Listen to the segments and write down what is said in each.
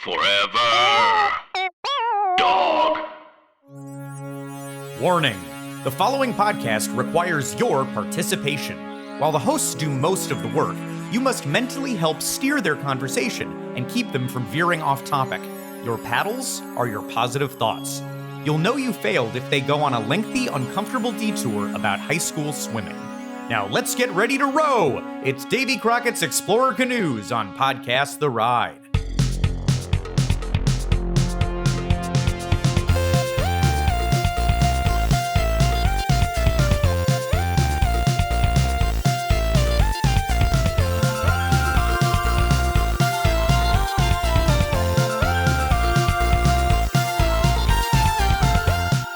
Forever Dog. Warning. The following podcast requires your participation. While the hosts do most of the work, you must mentally help steer their conversation and keep them from veering off topic. Your paddles are your positive thoughts. You'll know you failed if they go on a lengthy, uncomfortable detour about high school swimming. Now let's get ready to row! It's Davy Crockett's Explorer Canoes on Podcast The Ride.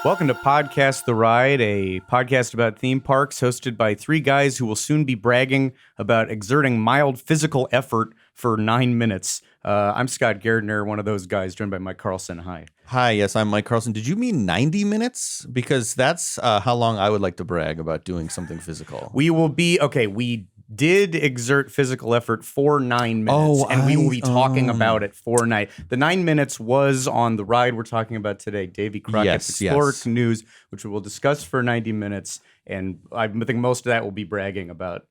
Welcome to Podcast The Ride, a podcast about theme parks hosted by three guys who will soon be bragging about exerting mild physical effort for 9 minutes. I'm Scott Gardner, one of those guys, joined by Mike Carlson. Hi. Hi, yes, I'm Mike Carlson. Did you mean 90 minutes? Because that's how long I would like to brag about doing something physical. We did exert physical effort for 9 minutes, and we will be talking about it for 9. The 9 minutes was on the ride we're talking about today, Davy Crockett's Explorer Canoes, which we will discuss for 90 minutes, and I think most of that will be bragging about,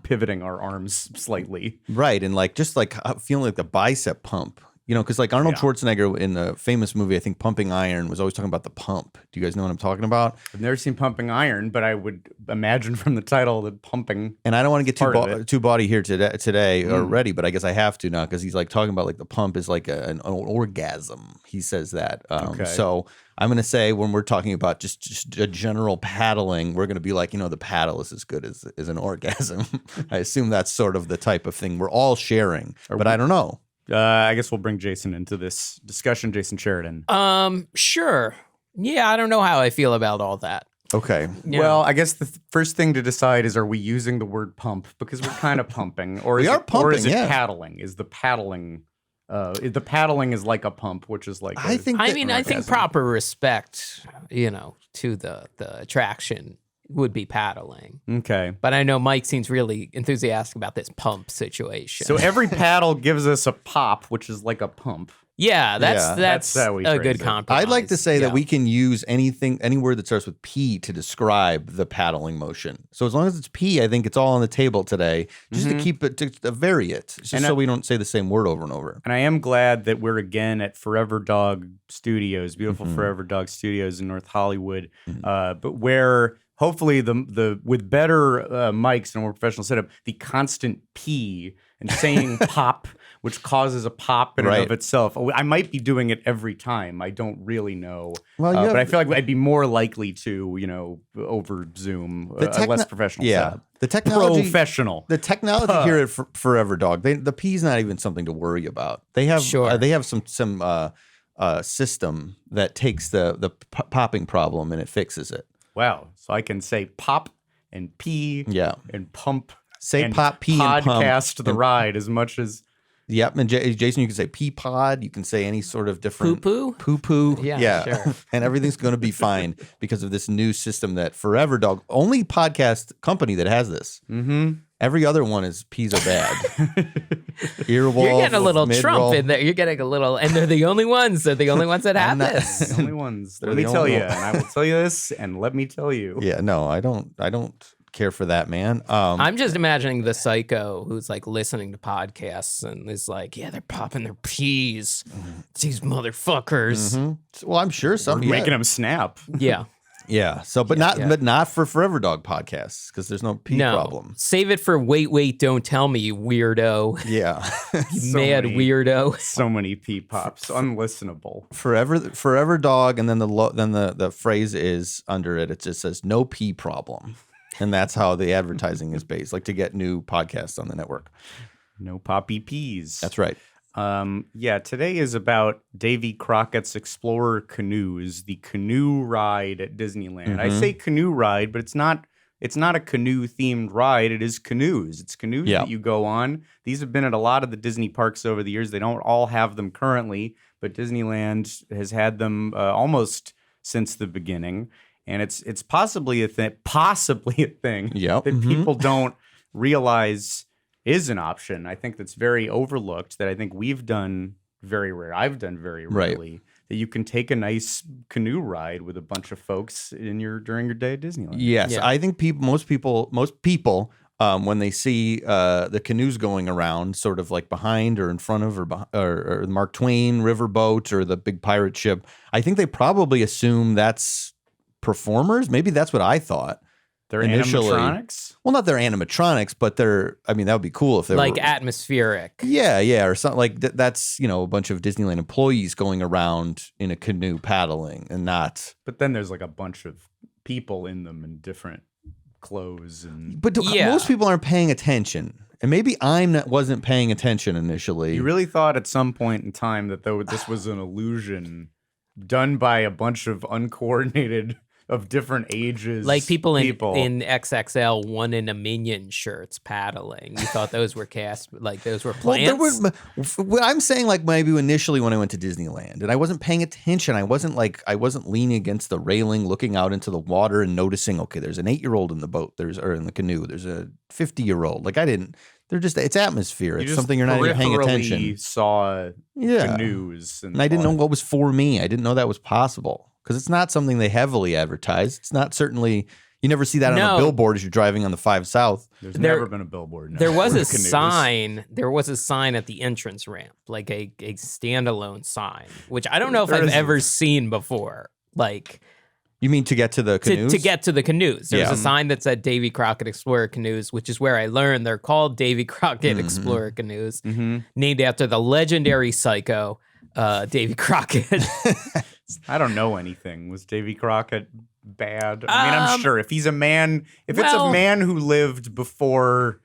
pivoting our arms slightly. Right, and just feeling like the bicep pump. You know, because Arnold Schwarzenegger in the famous movie, I think Pumping Iron, was always talking about the pump. Do you guys know what I'm talking about? I've never seen Pumping Iron, but I would imagine from the title that pumping. And I don't want to get too baudy here today already, but I guess I have to now because he's talking about the pump is an orgasm. He says that. So I'm going to say when we're talking about just a general paddling, we're going to be the paddle is as good as an orgasm. I assume that's sort of the type of thing we're all sharing, but I don't know. I guess we'll bring Jason into this discussion. Jason Sheridan. Sure. Yeah, I don't know how I feel about all that. Okay. Yeah. Well, I guess the first thing to decide is, are we using the word pump? Because we're kind of pumping. Or is it paddling? Is the paddling... the paddling is like a pump, which is like... I think proper respect, to the attraction would be paddling. Okay. But I know Mike seems really enthusiastic about this pump situation. So every paddle gives us a pop, which is like a pump. Yeah, that's how we a good phrase it. compromise. I'd like to say that we can use any word that starts with P to describe the paddling motion. So as long as it's P, I think it's all on the table today, just to keep it, to vary it, so we don't say the same word over and over. And I am glad that we're again at Forever Dog Studios, beautiful Forever Dog Studios in North Hollywood, but where... Hopefully, the with better mics and a more professional setup, the constant P and saying pop, which causes a pop in and of itself. I might be doing it every time. I don't really know. Well, but I feel like I'd be more likely to, over Zoom, a less professional setup. The technology, professional. The technology here at Forever Dog, the P's not even something to worry about. They have some system that takes the popping problem and it fixes it. Wow. So I can say pop and pee and pump. Say and pop, pee, and pump. Podcast the ride as much as... Yep. And Jason, you can say pee pod. You can say any sort of different... Poo-poo? Poo-poo. Yeah. Sure. And everything's going to be fine because of this new system that Forever Dog, only podcast company that has this. Mm-hmm. Every other one is peas are bad. Earwolf, you're getting a little mid-roll. Trump in there. You're getting a little, and they're the only ones. They're the only ones that have this. The only ones. Let me tell you, and I will tell you this, and let me tell you. Yeah, no, I don't care for that, man. I'm just imagining the psycho who's listening to podcasts and is they're popping their peas. These motherfuckers. Mm-hmm. Well, I'm sure some making them snap. Yeah. Yeah. So, but not for Forever Dog podcasts because there's no pee problem. Save it for wait, don't tell me, you weirdo. Yeah. Weirdo. So many pee pops, unlistenable. Forever Dog, and then the phrase is under it. It just says no pee problem, and that's how the advertising is based. To get new podcasts on the network. No poppy peas. That's right. Today is about Davy Crockett's Explorer Canoes, the canoe ride at Disneyland. I say canoe ride, but it's not a canoe-themed ride. It is canoes. It's canoes that you go on. These have been at a lot of the Disney parks over the years. They don't all have them currently, but Disneyland has had them almost since the beginning. And it's possibly a thing that people don't realize is an option. I think that's very overlooked, that I think we've done very rare. I've done very rarely. That you can take a nice canoe ride with a bunch of folks during your day at Disneyland. Yes, I think most people, when they see the canoes going around, sort of like behind or in front of or the Mark Twain riverboat or the big pirate ship, I think they probably assume that's performers. Maybe that's what I thought. They're initially. animatronics? Well, not they're animatronics, but that would be cool if they like were atmospheric. Yeah, or something like that. That's, a bunch of Disneyland employees going around in a canoe paddling and not. But then there's like a bunch of people in them in different clothes But most people aren't paying attention. And maybe wasn't paying attention initially. You really thought at some point in time that this was an illusion done by a bunch of uncoordinated of different ages, like people in XXL one in a Minion shirts paddling. You thought those were those were plants? Well, I'm saying like maybe initially when I went to Disneyland and I wasn't paying attention, I wasn't leaning against the railing, looking out into the water and noticing, okay, there's an 8-year-old in the boat, or in the canoe, there's a 50-year-old. Like it's atmosphere. It's something you're not even paying attention. Saw canoes, and I didn't know what was for me. I didn't know that was possible. Because it's not something they heavily advertise. It's not certainly, you never see that on a billboard as you're driving on the 5 South. There's never been a billboard. No, there was a sign. There was a sign at the entrance ramp, like a standalone sign, which I don't know if I've ever seen before. Like, you mean to get to the canoes? To get to the canoes. There's a sign that said Davy Crockett Explorer Canoes, which is where I learned they're called Davy Crockett Explorer Canoes, named after the legendary psycho Davy Crockett. I don't know anything. Was Davy Crockett bad? I mean, I'm sure if he's a man, it's a man who lived before,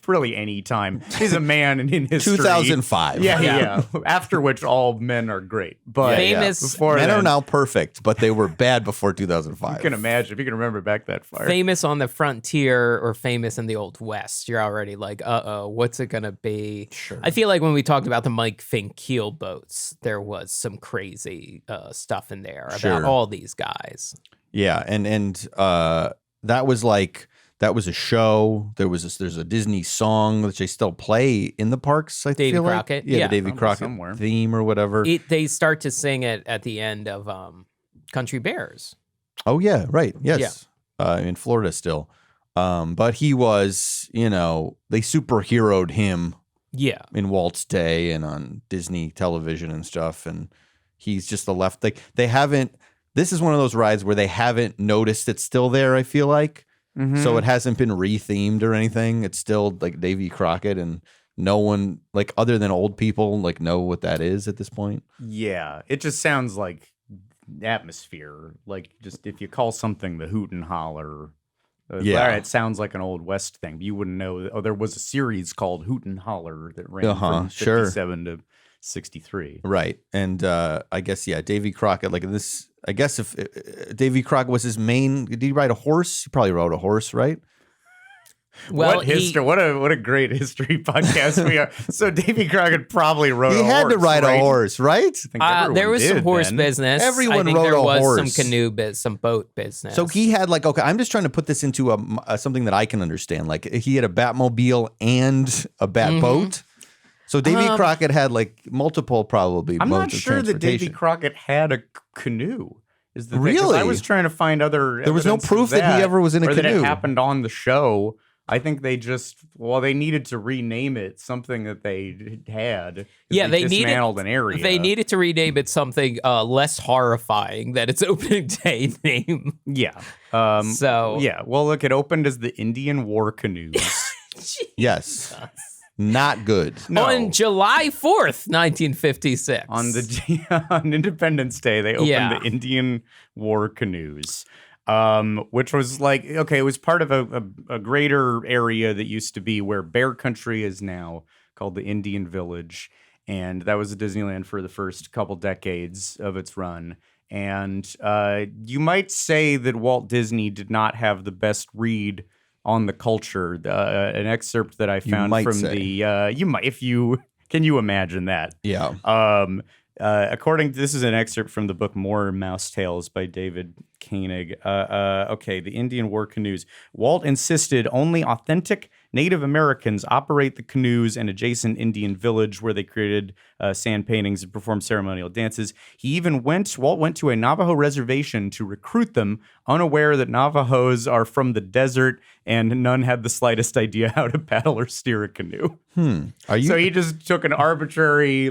really any time. He's a man in history. 2005. Yeah. After which all men are great. But before men are now perfect, but they were bad before 2005. You can imagine if you can remember back that far. Famous on the frontier or famous in the Old West. You're already like, what's it gonna be? Sure. I feel like when we talked about the Mike Fink keel boats, there was some crazy stuff in there about all these guys. Yeah, and that was like. That was a show. There's a Disney song which they still play in the parks. I Davy feel Crockett, like. The Davy Crockett theme or whatever. They start to sing it at the end of Country Bears. Oh yeah, right. Yes, in Florida still. But he was, they superheroed him. Yeah, in Walt's day and on Disney television and stuff, and he's just the left. Like they haven't. This is one of those rides where they haven't noticed it's still there. I feel like. Mm-hmm. So it hasn't been rethemed or anything. It's still like Davy Crockett, and no one, like other than old people, like know what that is at this point. Yeah, it just sounds like atmosphere. Like just if you call something the Hoot and Holler, it sounds like an Old West thing. But you wouldn't know. Oh, there was a series called Hoot and Holler that ran from 57 to 63. Right, and I guess Davy Crockett, like this. I guess if Davy Crockett was his main, did he ride a horse? He probably rode a horse, right? Well, what history? What a great history podcast we are. So Davy Crockett probably rode. He had to ride a horse, right? I think there was some horse business. Everyone I think rode there a was horse. Some canoe some boat business. So he had like, okay, I'm just trying to put this into something that I can understand. Like he had a Batmobile and a Bat boat. So Davy Crockett had like multiple probably. I'm not modes sure of that Davy Crockett had a canoe. Is the really? Thing, 'cause I was trying to find other. There was no proof that he ever was in a or canoe. That it happened on the show. I think they they needed to rename it something that they had. Yeah, they dismantled an area. They needed to rename it something less horrifying than its opening day name. Yeah. Well, look, it opened as the Indian War Canoes. Yes. Not good. No. On July 4th, 1956. On Independence Day, they opened the Indian War Canoes, which was like, okay, it was part of a greater area that used to be where Bear Country is now, called the Indian Village. And that was a Disneyland for the first couple decades of its run. And you might say that Walt Disney did not have the best read on the culture. An excerpt that I found from can you imagine that? Yeah. This is an excerpt from the book More Mouse Tales by David Koenig. The Indian War Canoes. Walt insisted only authentic Native Americans operate the canoes and adjacent Indian village where they created sand paintings and performed ceremonial dances. Walt went to a Navajo reservation to recruit them, unaware that Navajos are from the desert and none had the slightest idea how to paddle or steer a canoe. So he just took an arbitrary,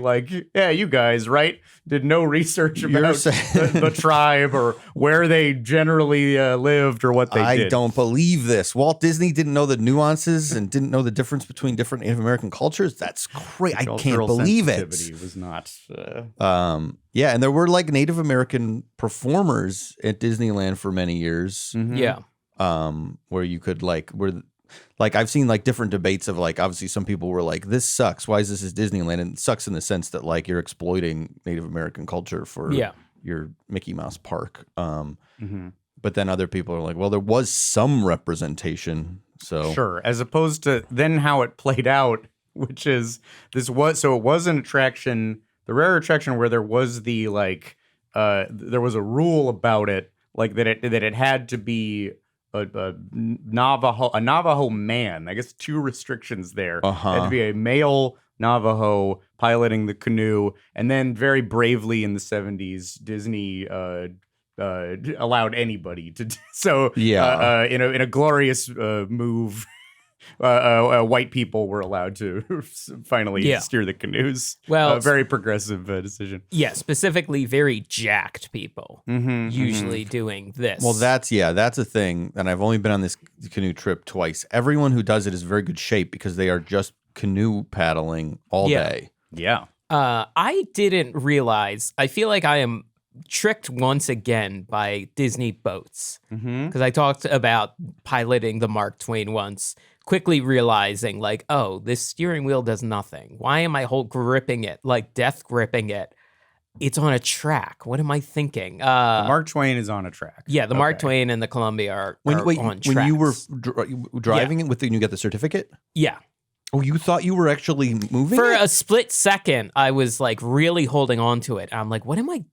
you guys, right? Did no research about the tribe or where they generally lived or what they did. I don't believe this. Walt Disney didn't know the nuances and didn't know the difference between different Native American cultures. That's great. I can't believe it. Was not. Yeah, and there were Native American performers at Disneyland for many years. Mm-hmm. Yeah. Where you could I've seen different debates of obviously some people were like, this sucks. Why is this at Disneyland? And it sucks in the sense that you're exploiting Native American culture for your Mickey Mouse park. But then other people are like, well, there was some representation. So sure, as opposed to then how it played out, which is it was an attraction, the rare attraction where there was the there was a rule about it, that it had to be a Navajo man. I guess two restrictions there. It had to be a male Navajo piloting the canoe, and then very bravely in the 70s, Disney allowed anybody to. In a glorious move. White people were allowed to finally steer the canoes. Well, a very progressive decision. Yeah, specifically very jacked people usually doing this. Well, that's a thing. And I've only been on this canoe trip twice. Everyone who does it is in very good shape because they are just canoe paddling all day. Yeah. I didn't realize. I feel like I am tricked once again by Disney boats because I talked about piloting the Mark Twain once, quickly realizing this steering wheel does nothing. Why am I gripping it, death gripping it? It's on a track. What am I thinking? The Mark Twain is on a track. Yeah, the Mark Twain and the Columbia are on tracks. When you were driving it when you get the certificate? Yeah. Oh, you thought you were actually moving For it? a split second, I was really holding on to it. I'm like, what am I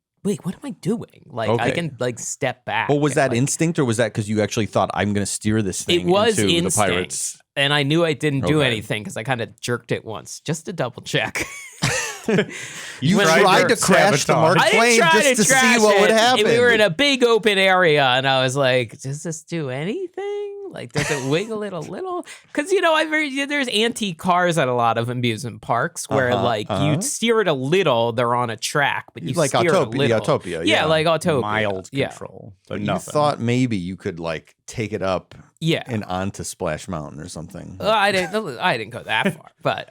doing? I can step back. Well, was that instinct or was that because you actually thought I'm going to steer this thing it was into instinct, the pirates? And I knew I didn't do anything because I kind of jerked it once just to double check. You tried to crash the Mark Twain just to see what would happen. We were in a big open area, and I was like, does this do anything? Does it wiggle it a little? Because, there's antique cars at a lot of amusement parks where, you steer it a little, they're on a track, but you steer it a little. Autopia. Yeah, like Autopia. Mild control, but you nothing. thought maybe you could, take it up and onto Splash Mountain or something. I didn't go that far.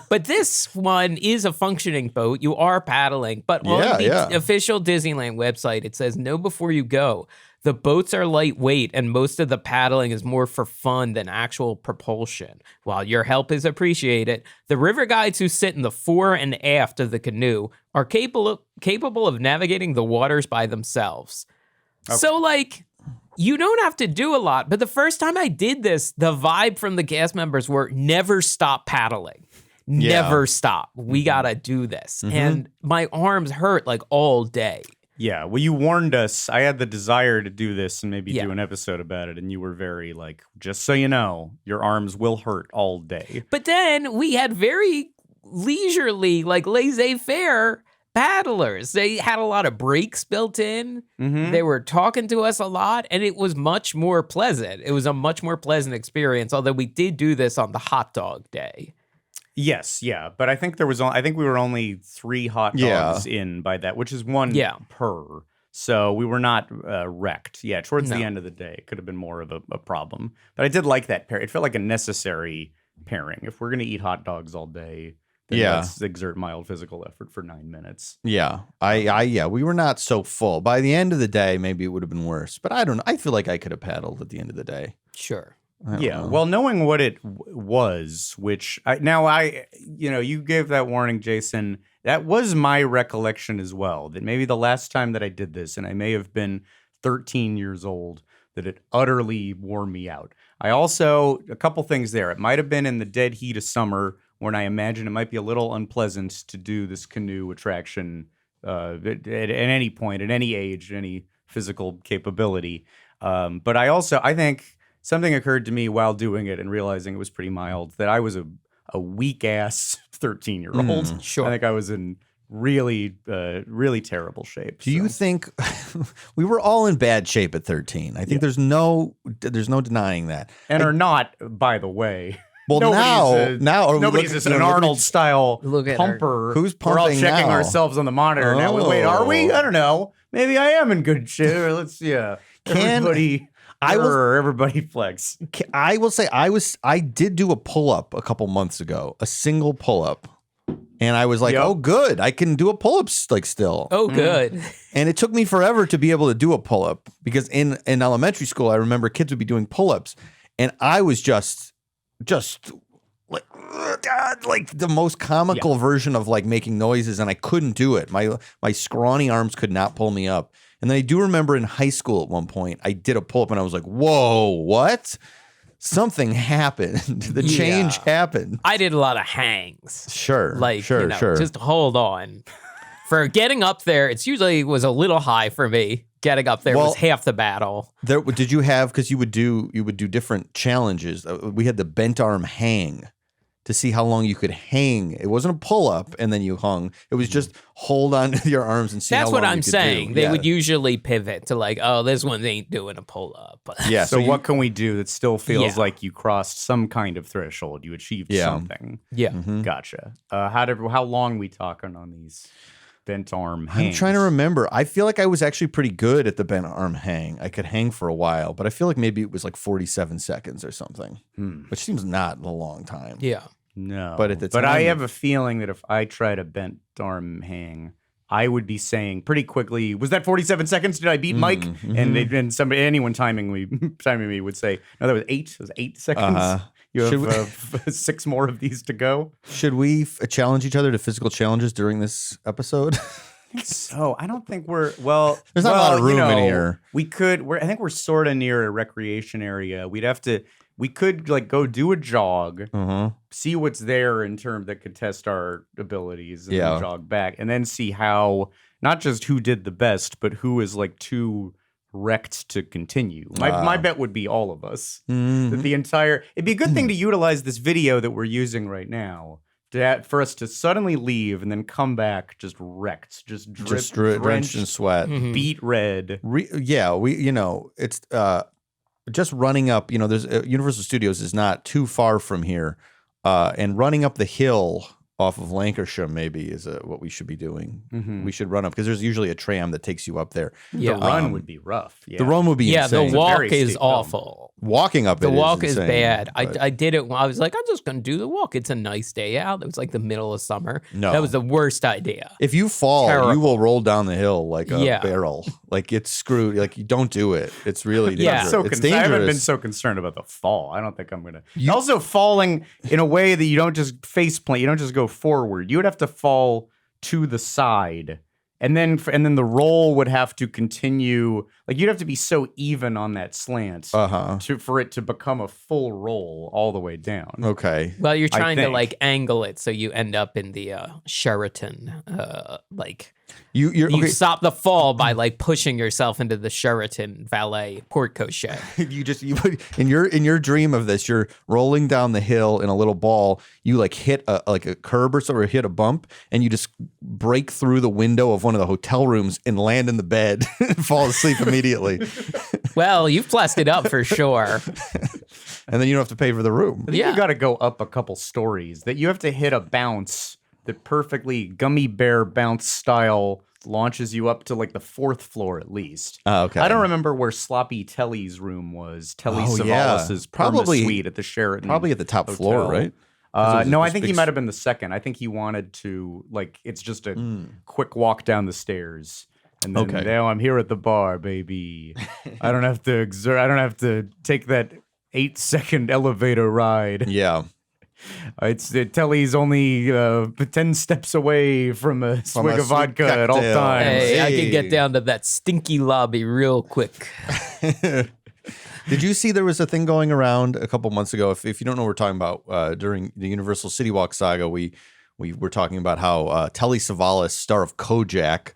But this one is a functioning boat. You are paddling. But on the official Disneyland website, it says, know before you go. The boats are lightweight, and most of the paddling is more for fun than actual propulsion. While your help is appreciated, the river guides who sit in the fore and aft of the canoe are capable of navigating the waters by themselves. Okay. So, you don't have to do a lot. But the first time I did this, the vibe from the cast members were never stop paddling. Never stop. We got to do this. And my arms hurt all day. Yeah, well, you warned us. I had the desire to do this and maybe do an episode about it, and you were very just so you know, your arms will hurt all day. But then we had very leisurely, laissez-faire paddlers. They had a lot of breaks built in. They were talking to us a lot, and it was much more pleasant. It was a much more pleasant experience, although we did do this on the hot dog day. Yes, yeah, but I think we were only 3 hot dogs in by that, which is one per. So we were not wrecked. Yeah, towards the end of the day, it could have been more of a problem. But I did like that pair. It felt like a necessary pairing. If we're going to eat hot dogs all day, then let's exert mild physical effort for 9 minutes. Yeah, we were not so full. By the end of the day, maybe it would have been worse. But I don't know. I feel like I could have paddled at the end of the day. Sure. Well, knowing what it was, which you gave that warning, Jason, that was my recollection as well, that maybe the last time that I did this, and I may have been 13 years old, that it utterly wore me out. I also, a couple things there. It might have been in the dead heat of summer when I imagine it might be a little unpleasant to do this canoe attraction at any point, at any age, any physical capability. But I think something occurred to me while doing it and realizing it was pretty mild, that I was a weak-ass 13-year-old. Sure. I think I was in really, really terrible shape. Do you think we were all in bad shape at 13? I think there's no denying that. And are not, by the way. Well, nobody's just an Arnold-style pumper. Who's pumping We're all checking now? ourselves on the monitor now. Wait, are we? I don't know. Maybe I am in good shape. Let's, everybody flex. I will say I did do a pull-up a couple months ago, a single pull-up. And I was like, oh, good. I can do a pull-up still. Oh, good. And it took me forever to be able to do a pull-up because in elementary school, I remember kids would be doing pull-ups. And I was just like the most comical version of like making noises. And I couldn't do it. My scrawny arms could not pull me up. And then I do remember in high school at one point, I did a pull-up and I was like, whoa, what? Something happened. The change happened. I did a lot of hangs. Sure. Sure. Just hold on. For getting up there, it's usually was a little high for me. Getting up there was half the battle. Did you have, because you would do different challenges. We had the bent arm hang to see how long you could hang. It wasn't a pull up and then you hung. It was just hold on to your arms and see how long you could do. That's what I'm saying. They would usually pivot to like, oh, this one ain't doing a pull up. Yeah. So what can we do that still feels like you crossed some kind of threshold? You achieved something. Yeah. Mm-hmm. Gotcha. How long we talking on these bent arm hangs? I'm trying to remember. I feel like I was actually pretty good at the bent arm hang. I could hang for a while, but I feel like maybe it was like 47 seconds or something, which seems not a long time. Yeah. No. But at the time, I have a feeling that if I tried a bent arm hang, I would be saying pretty quickly, was that 47 seconds? Did I beat Mike? Mm-hmm. And anyone timing me would say, no, that was 8. It was 8 seconds. You have 6 more of these to go. Should we challenge each other to physical challenges during this episode? So I don't think we're There's not a lot of room in here. We could. I think we're sort of near a recreation area. We could like go do a jog, see what's there in terms that could test our abilities, and then jog back, and then see how not just who did the best, but who is like too wrecked to continue. My bet would be all of us. That it'd be a good thing to utilize this video that we're using right now. For us to suddenly leave and then come back just wrecked, just drenched in sweat, beat red. It's just running up. There's Universal Studios is not too far from here, and running up the hill off of Lancashire maybe is what we should be doing. We should run up because there's usually a tram that takes you up there. Yeah, the run would be rough. Yeah. The run would be insane. The walk is awful. Walking up the walk is insane, bad. I did it. I was like, I'm just going to do the walk. It's a nice day out. It was like the middle of summer. No, that was the worst idea. If you fall, you will roll down the hill like a barrel. Like it's screwed. Like you don't do it. It's really dangerous. It's dangerous. I haven't been so concerned about the fall. I don't think I'm gonna. Also, falling in a way that you don't just face plant. You don't just go forward. You would have to fall to the side. And then the roll would have to continue. Like you'd have to be so even on that slant for it to become a full roll all the way down. Okay. Well, you're trying to like angle it so you end up in the Sheraton. You stop the fall by like pushing yourself into the Sheraton valet porte cochere. In your dream of this, you're rolling down the hill in a little ball. You like hit a curb or so, or hit a bump, and you just break through the window of one of the hotel rooms and land in the bed and fall asleep immediately. Well, you've blessed it up for sure. And then you don't have to pay for the room. I think you got to go up a couple stories. That you have to hit a bounce that perfectly gummy bear bounce style launches you up to like the 4th floor at least. Oh, okay. I don't remember where Sloppy Telly's room was. Telly Savalas's probably suite at the Sheraton. Probably at the top floor, right? No, I think he might have been the second. I think he wanted to it's just a quick walk down the stairs. And then now I'm here at the bar, baby. I don't have to take that 8-second elevator ride. Yeah. Telly's only 10 steps away from a swig of vodka cocktail at all times. Hey, I can get down to that stinky lobby real quick. Did you see there was a thing going around a couple months ago? If you don't know what we're talking about, during the Universal City Walk saga, we were talking about how Telly Savalas, star of Kojak,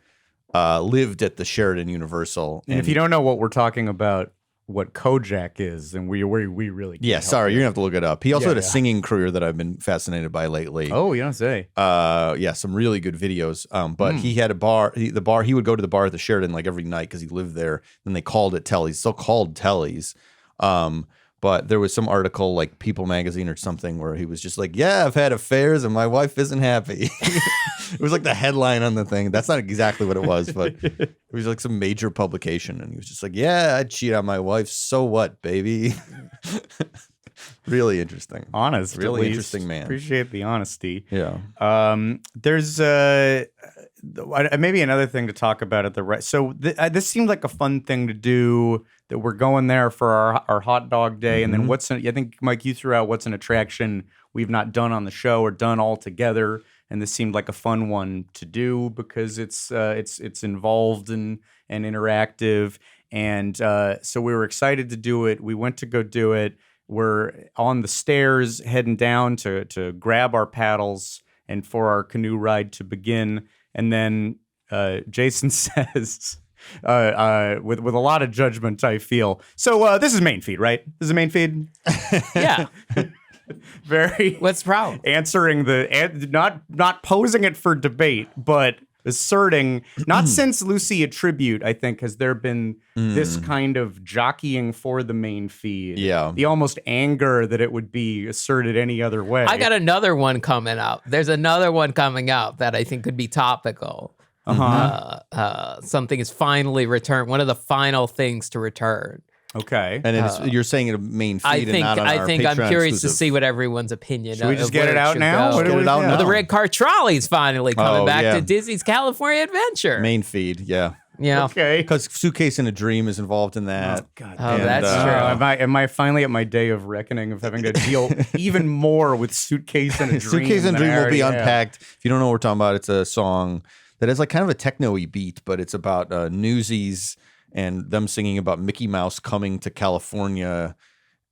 lived at the Sheraton Universal. And if you don't know what we're talking about, what Kojak is, and we really can't help sorry, you. you're gonna have to look it up. He also had a singing career that I've been fascinated by lately. Oh, you don't say. Some really good videos. But he had a bar. He would go to the bar at the Sheraton like every night because he lived there. Then they called it Telly's, still called Telly's. But there was some article like People Magazine or something where he was just like, "Yeah, I've had affairs and my wife isn't happy." It was like the headline on the thing. That's not exactly what it was, but it was like some major publication, and he was just like, "Yeah, I cheat on my wife. So what, baby?" Really interesting. Honest, really interesting man. Appreciate the honesty. Yeah. There's maybe another thing to talk about at the right. So this seemed like a fun thing to do. That we're going there for our hot dog day, and then I think Mike, you threw out what's an attraction we've not done on the show or done all together, and this seemed like a fun one to do because it's involved and interactive, and so we were excited to do it. We went to go do it. We're on the stairs heading down to grab our paddles and for our canoe ride to begin, and then Jason says. With a lot of judgment, I feel. So this is main feed, right? This is main feed. Yeah. Very. What's the problem? Answering not posing it for debate, but asserting. Not since Lucy a Tribute, I think, has there been this kind of jockeying for the main feed. Yeah. The almost anger that it would be asserted any other way. I got another one coming up. There's another one coming up that I think could be topical. Something is finally returned. One of the final things to return. Okay. And you're saying it a main feed and not on our I'm Patreon curious exclusive. to see what everyone's opinion. Should we just get it out now? Get it out now. Well, the red car trolley's finally coming back yeah. to Disney's California Adventure. Main feed, yeah. Yeah. Okay. Because Suitcase in a Dream is involved in that. Oh, God. Oh, that's true. Am I finally at my day of reckoning of having to deal even more with Suitcase and a Dream? Suitcase and a than I Dream will be already have? unpacked. If you don't know what we're talking about, it's a song that has like kind of a techno-y beat, but it's about Newsies and them singing about Mickey Mouse coming to California.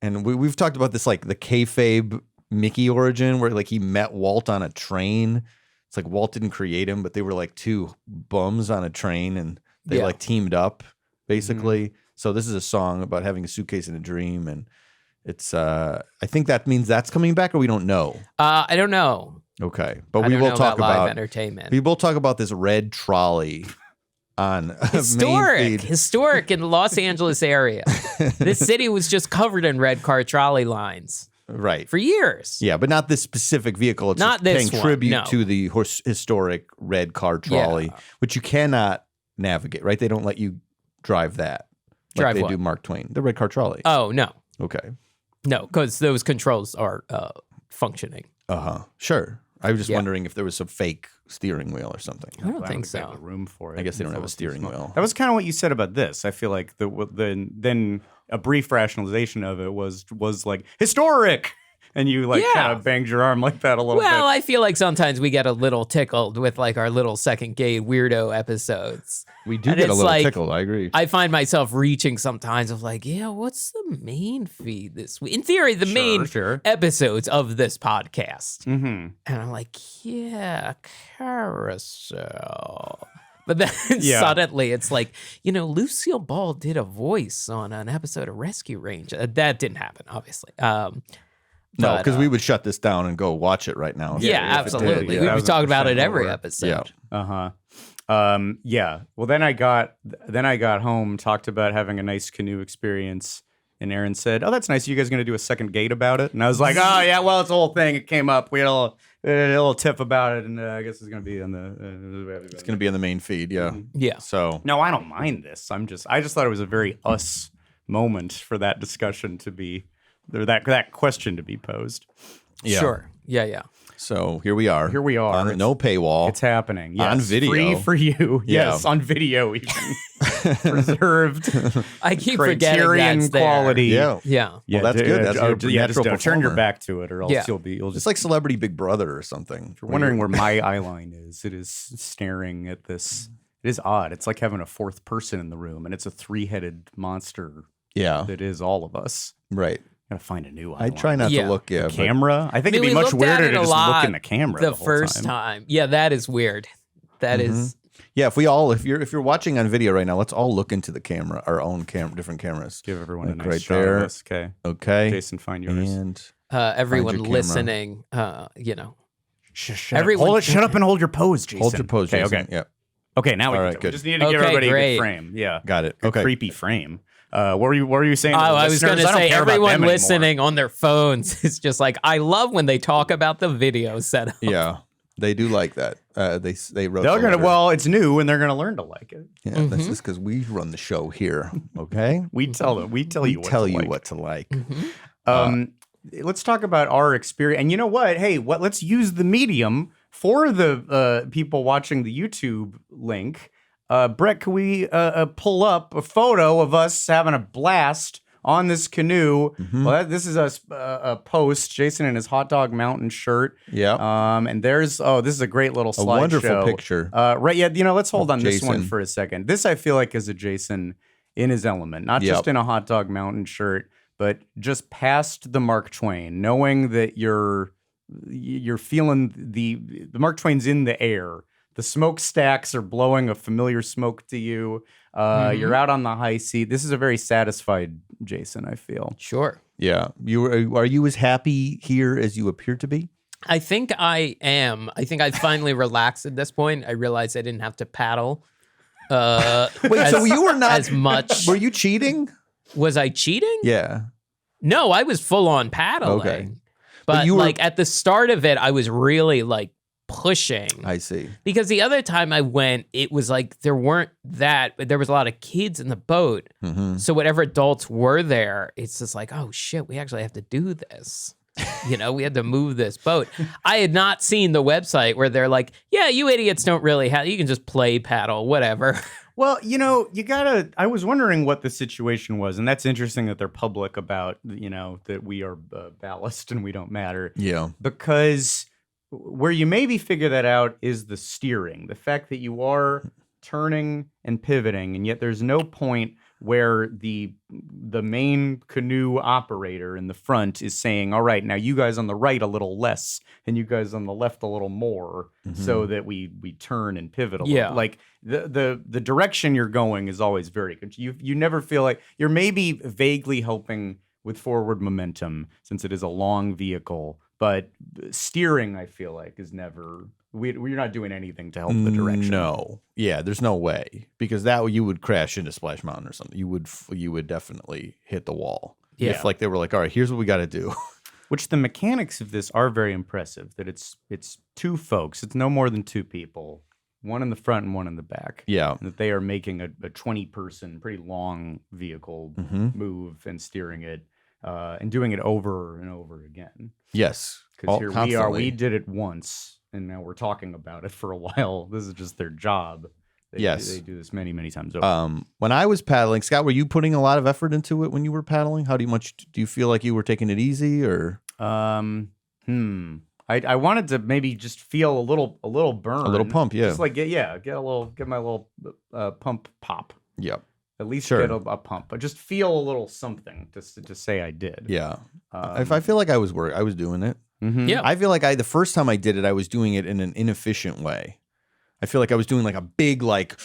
And we've talked about this, like the kayfabe Mickey origin, where like he met Walt on a train. It's like Walt didn't create him, but they were like two bums on a train and they like teamed up basically. So this is a song about having a suitcase and a dream. And it's, I think that means that's coming back, or we don't know. I don't know. Okay. But I we don't will know talk live about entertainment. we will talk about this red trolley on historic in the Los Angeles area. This city was just covered in red car trolley lines right for years. Yeah, but not this specific vehicle. It's Not just this paying one, tribute no. to the historic red car trolley, which you cannot navigate. Right? They don't let you drive that like Drive they what? do Mark Twain, the red car trolley. Oh no, Okay. no, because those controls are functioning. Sure. I was just wondering if there was some fake steering wheel or something. I don't think they have so. the room for it. I guess they don't have a steering wheel. That was kind of what you said about this. I feel like then a brief rationalization of it was like historic, and you like kind of banged your arm like that a little bit. Well, I feel like sometimes we get a little tickled with like our little second gay weirdo episodes. We do And get a it's little like- tickled. I agree. I find myself reaching sometimes of like, what's the main feed this week? In theory, the main episodes of this podcast. Mm-hmm. And I'm like, carousel. But then suddenly it's like, Lucille Ball did a voice on an episode of Rescue Range. That didn't happen, obviously. No, because we would shut this down and go watch it right now. Yeah, absolutely. We'd be talking about it every episode. Yeah. Well, then I got home, talked about having a nice canoe experience, and Aaron said, "Oh, that's nice. Are you guys going to do a second gate about it?" And I was like, "Oh, yeah. Well, it's a whole thing. It came up. We had a little tip about it, and I guess it's going to be on the. It's going to be on the main feed. Yeah. Yeah. So No, I don't mind this. I just thought it was a very us moment for that discussion to be, or that question to be posed. yeah. Sure. Yeah. So here we are. Here we are. On no paywall. It's happening. Yes. On video. Free for you. Yeah. Yes, on video even. Preserved. I keep forgetting Criterion that's there. quality. Yeah. Yeah. Well, that's good. That's your just natural don't turn your performer. back to it, or else Yeah. you'll It's just like Celebrity Big Brother or something. If you're wondering where my eye line is, it is staring at this. It is odd. It's like having a fourth person in the room, and it's a 3-headed monster Yeah. that is all of us. Right. Gotta find a new eye I line. try not to look. Yeah. but- Camera. I think it'd be we much looked at weirder it to a just lot look in the camera the whole first time. Yeah, that is weird. That is Yeah, if you're watching on video right now, let's all look into the camera, our own different cameras. Give everyone a nice right shot there. Of us. Okay. Jason, find yours. And everyone find your listening, Everyone, shut up and hold your pose, Jason. Hold your pose, Jason. Okay. Yeah. Okay, now we All right, good. just need to give everybody a good frame. Yeah. Got it. Good Okay. creepy frame. What were you saying? I was going to say everyone listening on their phones is just like, I love when they talk about the video setup. Yeah. They do like that. They wrote. They're gonna. Well, it's new, and they're gonna learn to like it. Yeah, that's just because we run the show here. Okay, we tell them. We tell you what to like. Let's talk about our experience. And you know what? Hey, let's use the medium for the people watching the YouTube link. Brett, can we pull up a photo of us having a blast on this canoe? Well, this is a post. Jason in his hot dog mountain shirt. Yeah. And there's this is a great little slideshow. A wonderful picture. Right. Yeah. Let's hold on this one Jason. for a second. This I feel like is a Jason in his element, not just in a hot dog mountain shirt, but just past the Mark Twain, knowing that you're feeling the Mark Twain's in the air. The smokestacks are blowing a familiar smoke to you. You're out on the high seat. This is a very satisfied Jason, I feel. Sure. Yeah. Are you as happy here as you appear to be? I think I am. I think I finally relaxed at this point. I realized I didn't have to paddle. Wait, so you were not as much. Were you cheating? Was I cheating? Yeah. No, I was full on paddling. Okay. But you were... like at the start of it, I was really like pushing. I see. Because the other time I went, it was like there was a lot of kids in the boat. So whatever adults were there, it's just like, oh shit, we actually have to do this. We had to move this boat. I had not seen the website where they're like, yeah, you idiots don't really you can just play paddle, whatever. Well, I was wondering what the situation was, and that's interesting that they're public about, that we are ballast and we don't matter. Yeah. Because where you maybe figure that out is the steering, the fact that you are turning and pivoting, and yet there's no point where the main canoe operator in the front is saying, all right, now you guys on the right a little less, and you guys on the left a little more, so that we turn and pivot a little. Yeah. Like the direction you're going is always very good. You never feel like you're maybe vaguely helping with forward momentum since it is a long vehicle, but steering, I feel like, is never... We're not doing anything to help the direction. No. Yeah, there's no way. Because you would crash into Splash Mountain or something. You would definitely hit the wall. Yeah. If they were like, all right, here's what we got to do. Which the mechanics of this are very impressive. That it's two folks. It's no more than two people. One in the front and one in the back. Yeah. And that they are making a 20-person, pretty long vehicle move and steering it and doing it over and over again. Yes. Because here we did it once. And now we're talking about it for a while. This is just their job. They do this many, many times over. When I was paddling, Scott, were you putting a lot of effort into it when you were paddling? How much do you feel like you were taking it easy, or? I wanted to maybe just feel a little burn, a little pump, yeah. Just like get my little pump pop. Yep. At least get a pump, but just feel a little something to say I did. Yeah. If I feel like I was doing it. Yeah. I feel like the first time I did it, I was doing it in an inefficient way. I feel like I was doing like a big, like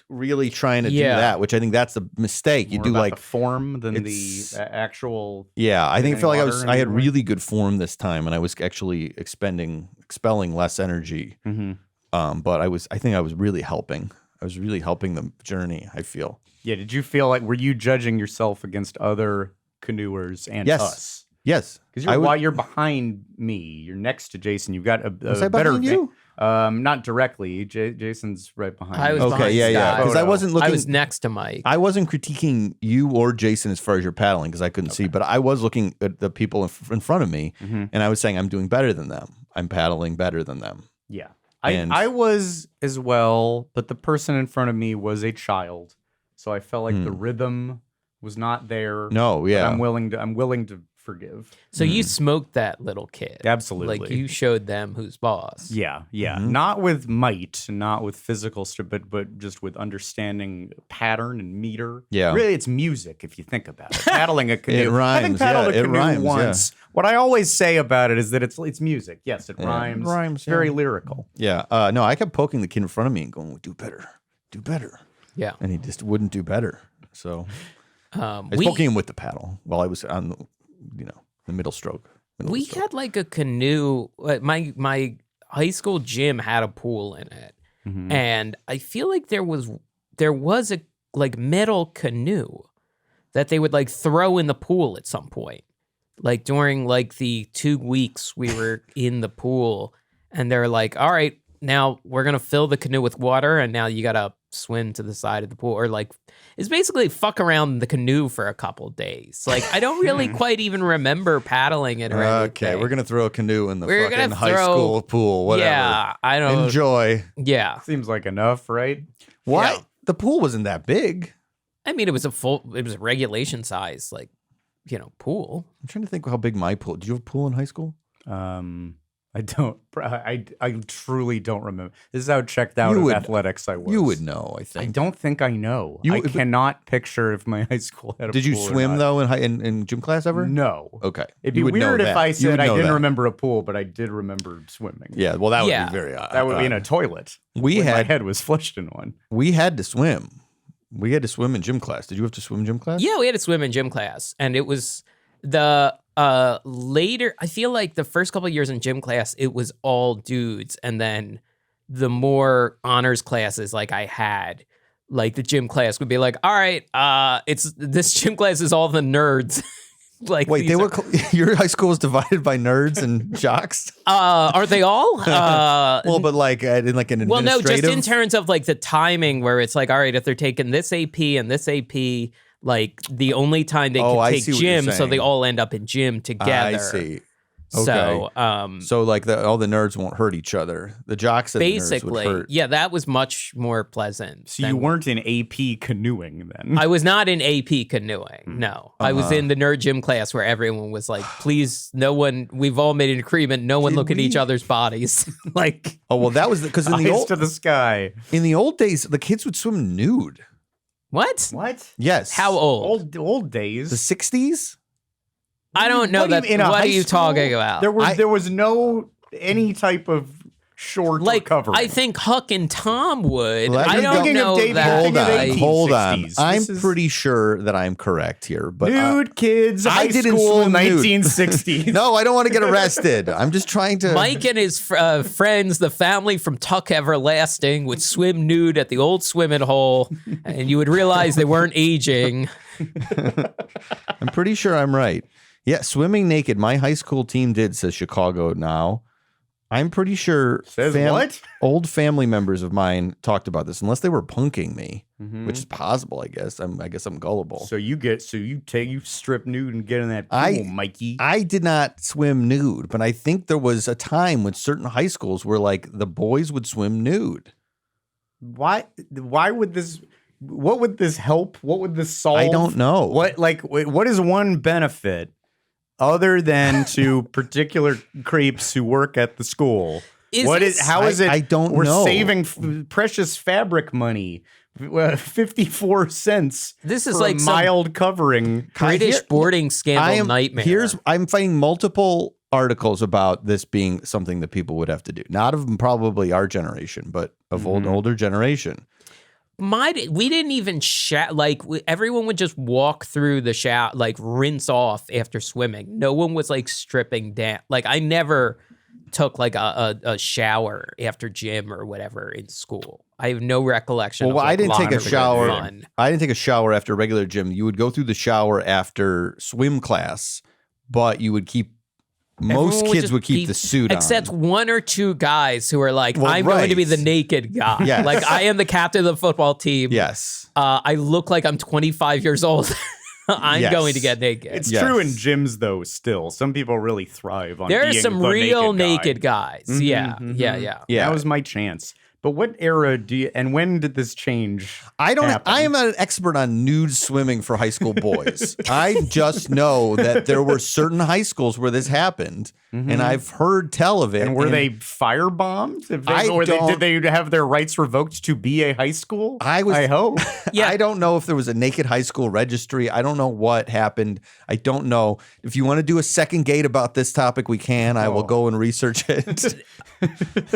really trying to do that, which I think that's the mistake. You More do about like the form than the actual. Yeah, I feel like I had really good form this time, and I was actually expelling less energy. But I think I was really helping. I was really helping the journey, I feel. Yeah. Did you feel like, were you judging yourself against other canoers and us? Yes. Because you're behind me. You're next to Jason. You've got a better behind you? Not directly. Jason's right behind I me. was behind yeah. Because I wasn't looking. I was next to Mike. I wasn't critiquing you or Jason as far as your paddling because I couldn't see, but I was looking at the people in front of me, and I was saying I'm doing better than them. I'm paddling better than them. Yeah. I was as well, but the person in front of me was a child, so I felt like the rhythm was not there. No, yeah. I'm willing to forgive. So you smoked that little kid. Absolutely. Like you showed them who's boss. Yeah. Not with might, not with physical but just with understanding pattern and meter. Yeah. Really, it's music if you think about it. Paddling a canoe. It rhymes. I think paddled a canoe rhymes, once. Yeah. What I always say about it is that it's music. Yes, it rhymes. It rhymes. It's very lyrical. Yeah. No, I kept poking the kid in front of me and going, "Do better, do better." Yeah. And he just wouldn't do better. So I was poking him with the paddle while I was on the middle stroke. We had like a canoe. My high school gym had a pool in it, and I feel like there was a like metal canoe that they would like throw in the pool at some point, like during like the 2 weeks we were in the pool, and they're like, "All right, now we're gonna fill the canoe with water, and now you gotta swim to the side of the pool," or like it's basically fuck around the canoe for a couple days. Like I don't really quite even remember paddling it or anything. Okay, we're gonna throw a canoe in the fucking high school pool. Whatever. Yeah, I don't enjoy. Yeah, seems like enough, right? Why? Yeah. The pool wasn't that big. I mean, it was a regulation size, like pool. I'm trying to think how big my pool. Did you have a pool in high school? I don't. I truly don't remember. This is how checked out of athletics I was. You would know, I think. I don't think I know. I cannot picture if my high school had a pool. Did you swim though in gym class ever? No. Okay. It'd be weird if I said I didn't remember a pool, but I did remember swimming. Yeah. Well, that would be very odd. That would be in a toilet. My head was flushed in one. We had to swim. We had to swim in gym class. Did you have to swim in gym class? Yeah, we had to swim in gym class, and it was later. I feel like the first couple of years in gym class, it was all dudes, and then the more honors classes like I had, like the gym class would be like, all right, this gym class is all the nerds. Like, wait, your high school was divided by nerds and jocks? Aren't they all? Well, but like in like an administrative. Well, no, just in terms of like the timing, where it's like, all right, if they're taking this AP and this AP, like the only time they can take gym, so they all end up in gym together. I see. Okay. So like all the nerds won't hurt each other. The jocks and basically, the nerds would hurt. Yeah, that was much more pleasant. So you weren't in AP canoeing then? I was not in AP canoeing. No, I was in the nerd gym class where everyone was like, "Please, no one. We've all made an agreement. No one look at each other's bodies." Like, oh well, that was because in the eyes to the sky. In the old days, the kids would swim nude. What? Yes. How old? Old days. The 60s. I don't know that. What are you talking about? There was no any type of short like covering. I think Huck and Tom would. Well, I don't know that. Hold on. I'm pretty sure that I'm correct here. But nude kids, high school, 1960s. No, I don't want to get arrested. I'm just trying to. Mike and his friends, the family from Tuck Everlasting, would swim nude at the old swimming hole, and you would realize they weren't aging. I'm pretty sure I'm right. Yeah, swimming naked. My high school team did, says Chicago Now. I'm pretty sure what? Old family members of mine talked about this, unless they were punking me, which is possible, I guess. I guess I'm gullible. So you strip nude and get in that pool, Mikey. I did not swim nude, but I think there was a time when certain high schools were like the boys would swim nude. Why would this? What would this help? What would this solve? I don't know. What is one benefit other than to particular creeps who work at the school? How is it? I don't know. We're saving precious fabric money. 54 cents. This is for like a mild covering. British boarding scandal nightmare. I'm finding multiple articles about this being something that people would have to do. Not of probably our generation, but of older generation. We didn't even everyone would just walk through the shower, like rinse off after swimming. No one was like stripping down. Like I never took like a shower after gym or whatever in school. I have no recollection. Well, I didn't take a shower. Fun. I didn't take a shower after regular gym. You would go through the shower after swim class, but you would keep. Most kids would keep the suit on. Except one or two guys who are like, I'm going to be the naked guy. Yes. Like, I am the captain of the football team. Yes. I look like I'm 25 years old. I'm going to get naked. It's true in gyms, though, still. Some people really thrive on There are being some the real naked guys. Yeah. That was my chance. But what era and when did this change? I am not an expert on nude swimming for high school boys. I just know that there were certain high schools where this happened, and I've heard tell of it. And were they firebombed? Did they have their rights revoked to be a high school? I hope. Yeah. I don't know if there was a naked high school registry. I don't know what happened. I don't know. If you want to do a second gate about this topic, we can. I will go and research it.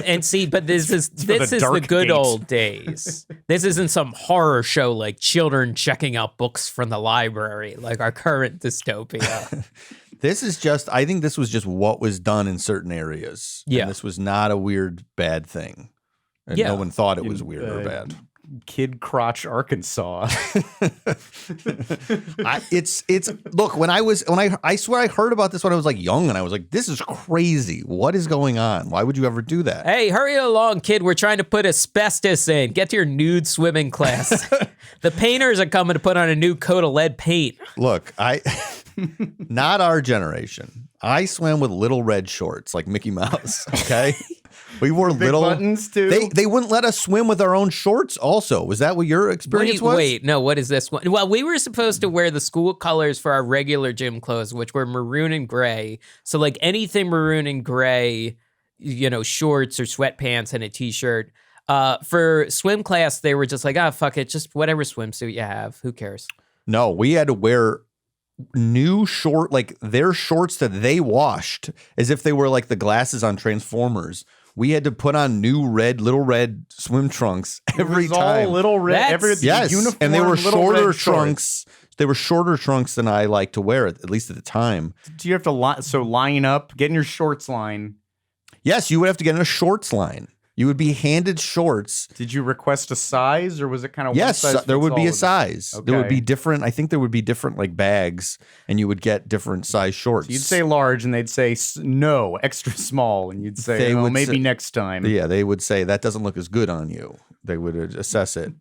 And see, but this is the good old days. This isn't some horror show like children checking out books from the library, like our current dystopia. This is just, I think this was just what was done in certain areas. Yeah. And this was not a weird, bad thing. And no one thought it was weird or bad. Kid Crotch, Arkansas. Look, I swear I heard about this when I was like young, and I was like, this is crazy. What is going on? Why would you ever do that? Hey, hurry along, kid. We're trying to put asbestos in. Get to your nude swimming class. The painters are coming to put on a new coat of lead paint. Look, not our generation. I swam with little red shorts like Mickey Mouse. Okay. We wore little buttons too. They wouldn't let us swim with our own shorts. Also, was that what your experience was? Wait, no. What is this one? Well, we were supposed to wear the school colors for our regular gym clothes, which were maroon and gray. So like anything maroon and gray, shorts or sweatpants and a t-shirt. For swim class, they were just like, fuck it, just whatever swimsuit you have. Who cares? No, we had to wear new their shorts that they washed as if they were like the glasses on Transformers. We had to put on new little red swim trunks every time. All little red. Yes, uniform, and they were shorter trunks. They were shorter trunks than I like to wear, at least at the time. Do you have to line up, get in your shorts line? Yes, you would have to get in a shorts line. You would be handed shorts. Did you request a size, or was it kind of yes? There would be a size. Okay. There would be different. I think there would be different like bags, and you would get different size shorts. So you'd say large, and they'd say no, extra small, and you'd say maybe next time. Yeah, they would say that doesn't look as good on you. They would assess it.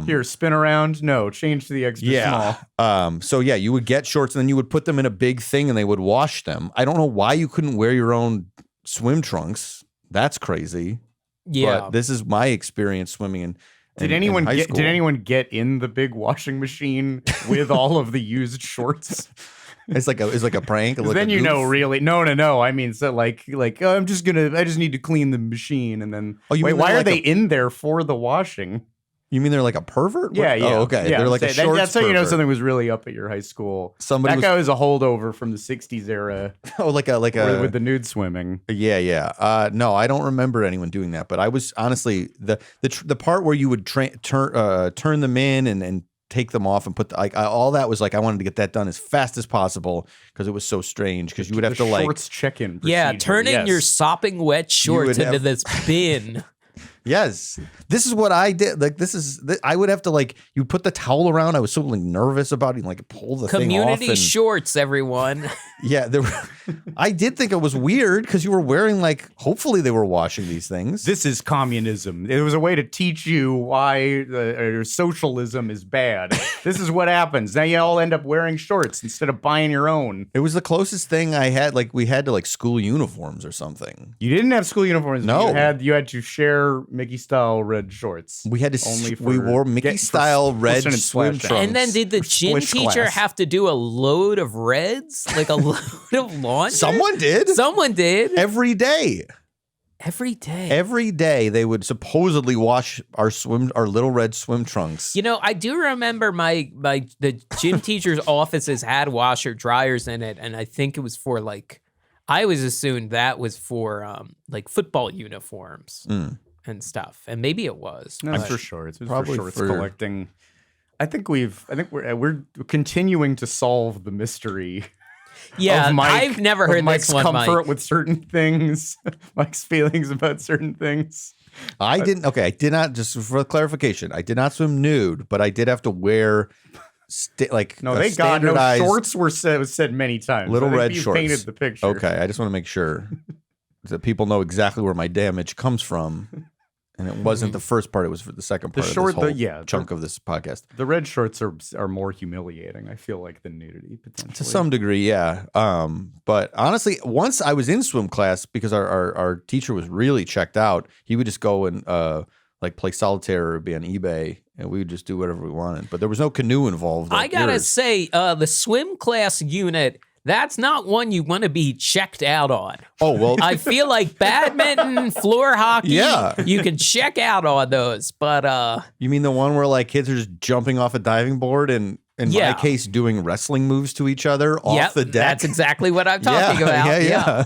Here, spin around. No, change to the extra small. So yeah, you would get shorts, and then you would put them in a big thing, and they would wash them. I don't know why you couldn't wear your own swim trunks. That's crazy. Yeah, but this is my experience swimming in. Did anyone get in the big washing machine with all of the used shorts? It's like a prank. Like then really no. I mean, so I just need to clean the machine, and then why are they in there for the washing? You mean they're like a pervert? Yeah. Oh, okay. Yeah, they're like a shorts that's how you know pervert. something was really up at your high school. That guy was a holdover from the '60s era. Oh, like a with the nude swimming. Yeah. No, I don't remember anyone doing that. But I was honestly the part where you would turn them in and take them off and put all that was like I wanted to get that done as fast as possible because it was so strange because you would have to shorts check-in procedure. Yeah, turning your sopping wet shorts into this bin. Yes, this is what I did. Like I would have to you put the towel around. I was so nervous about it, pull the thing off. Community shorts, everyone. Yeah, I did think it was weird because you were wearing hopefully they were washing these things. This is communism. It was a way to teach you why socialism is bad. This is what happens. Now you all end up wearing shorts instead of buying your own. It was the closest thing I had. We had to school uniforms or something. You didn't have school uniforms. No, you had to share Mickey style red shorts. We had to we wore Mickey style red swim trunks. And then did the gym teacher have to do a load of reds? Like a load of laundry? Someone did. Every day. Every day they would supposedly wash our little red swim trunks. I do remember the gym teacher's offices had washer dryers in it, and I think it was for I always assumed that was for football uniforms. And stuff, and maybe it was. No, it's for shorts. It was probably for shorts collecting. I think we're continuing to solve the mystery. Yeah, I've never heard Mike's this one. Comfort with certain things, Mike's feelings about certain things. I did not. Just for clarification, I did not swim nude, but I did have to wear. Shorts were said many times. Little red shorts. Painted the picture. Okay, I just want to make sure that people know exactly where my damage comes from. And it wasn't the first part; it was for the second part of this whole chunk of this podcast. The red shorts are more humiliating, I feel like, than nudity potentially. To some degree, yeah. But honestly, once I was in swim class, because our teacher was really checked out, he would just go and like play solitaire or be on eBay, and we would just do whatever we wanted. But there was no canoe involved. I gotta say, the swim class unit, that's not one you want to be checked out on. Oh, well. I feel like badminton, floor hockey, you can check out on those. But you mean the one where like kids are just jumping off a diving board and in my case doing wrestling moves to each other off the deck? That's exactly what I'm talking about. Yeah.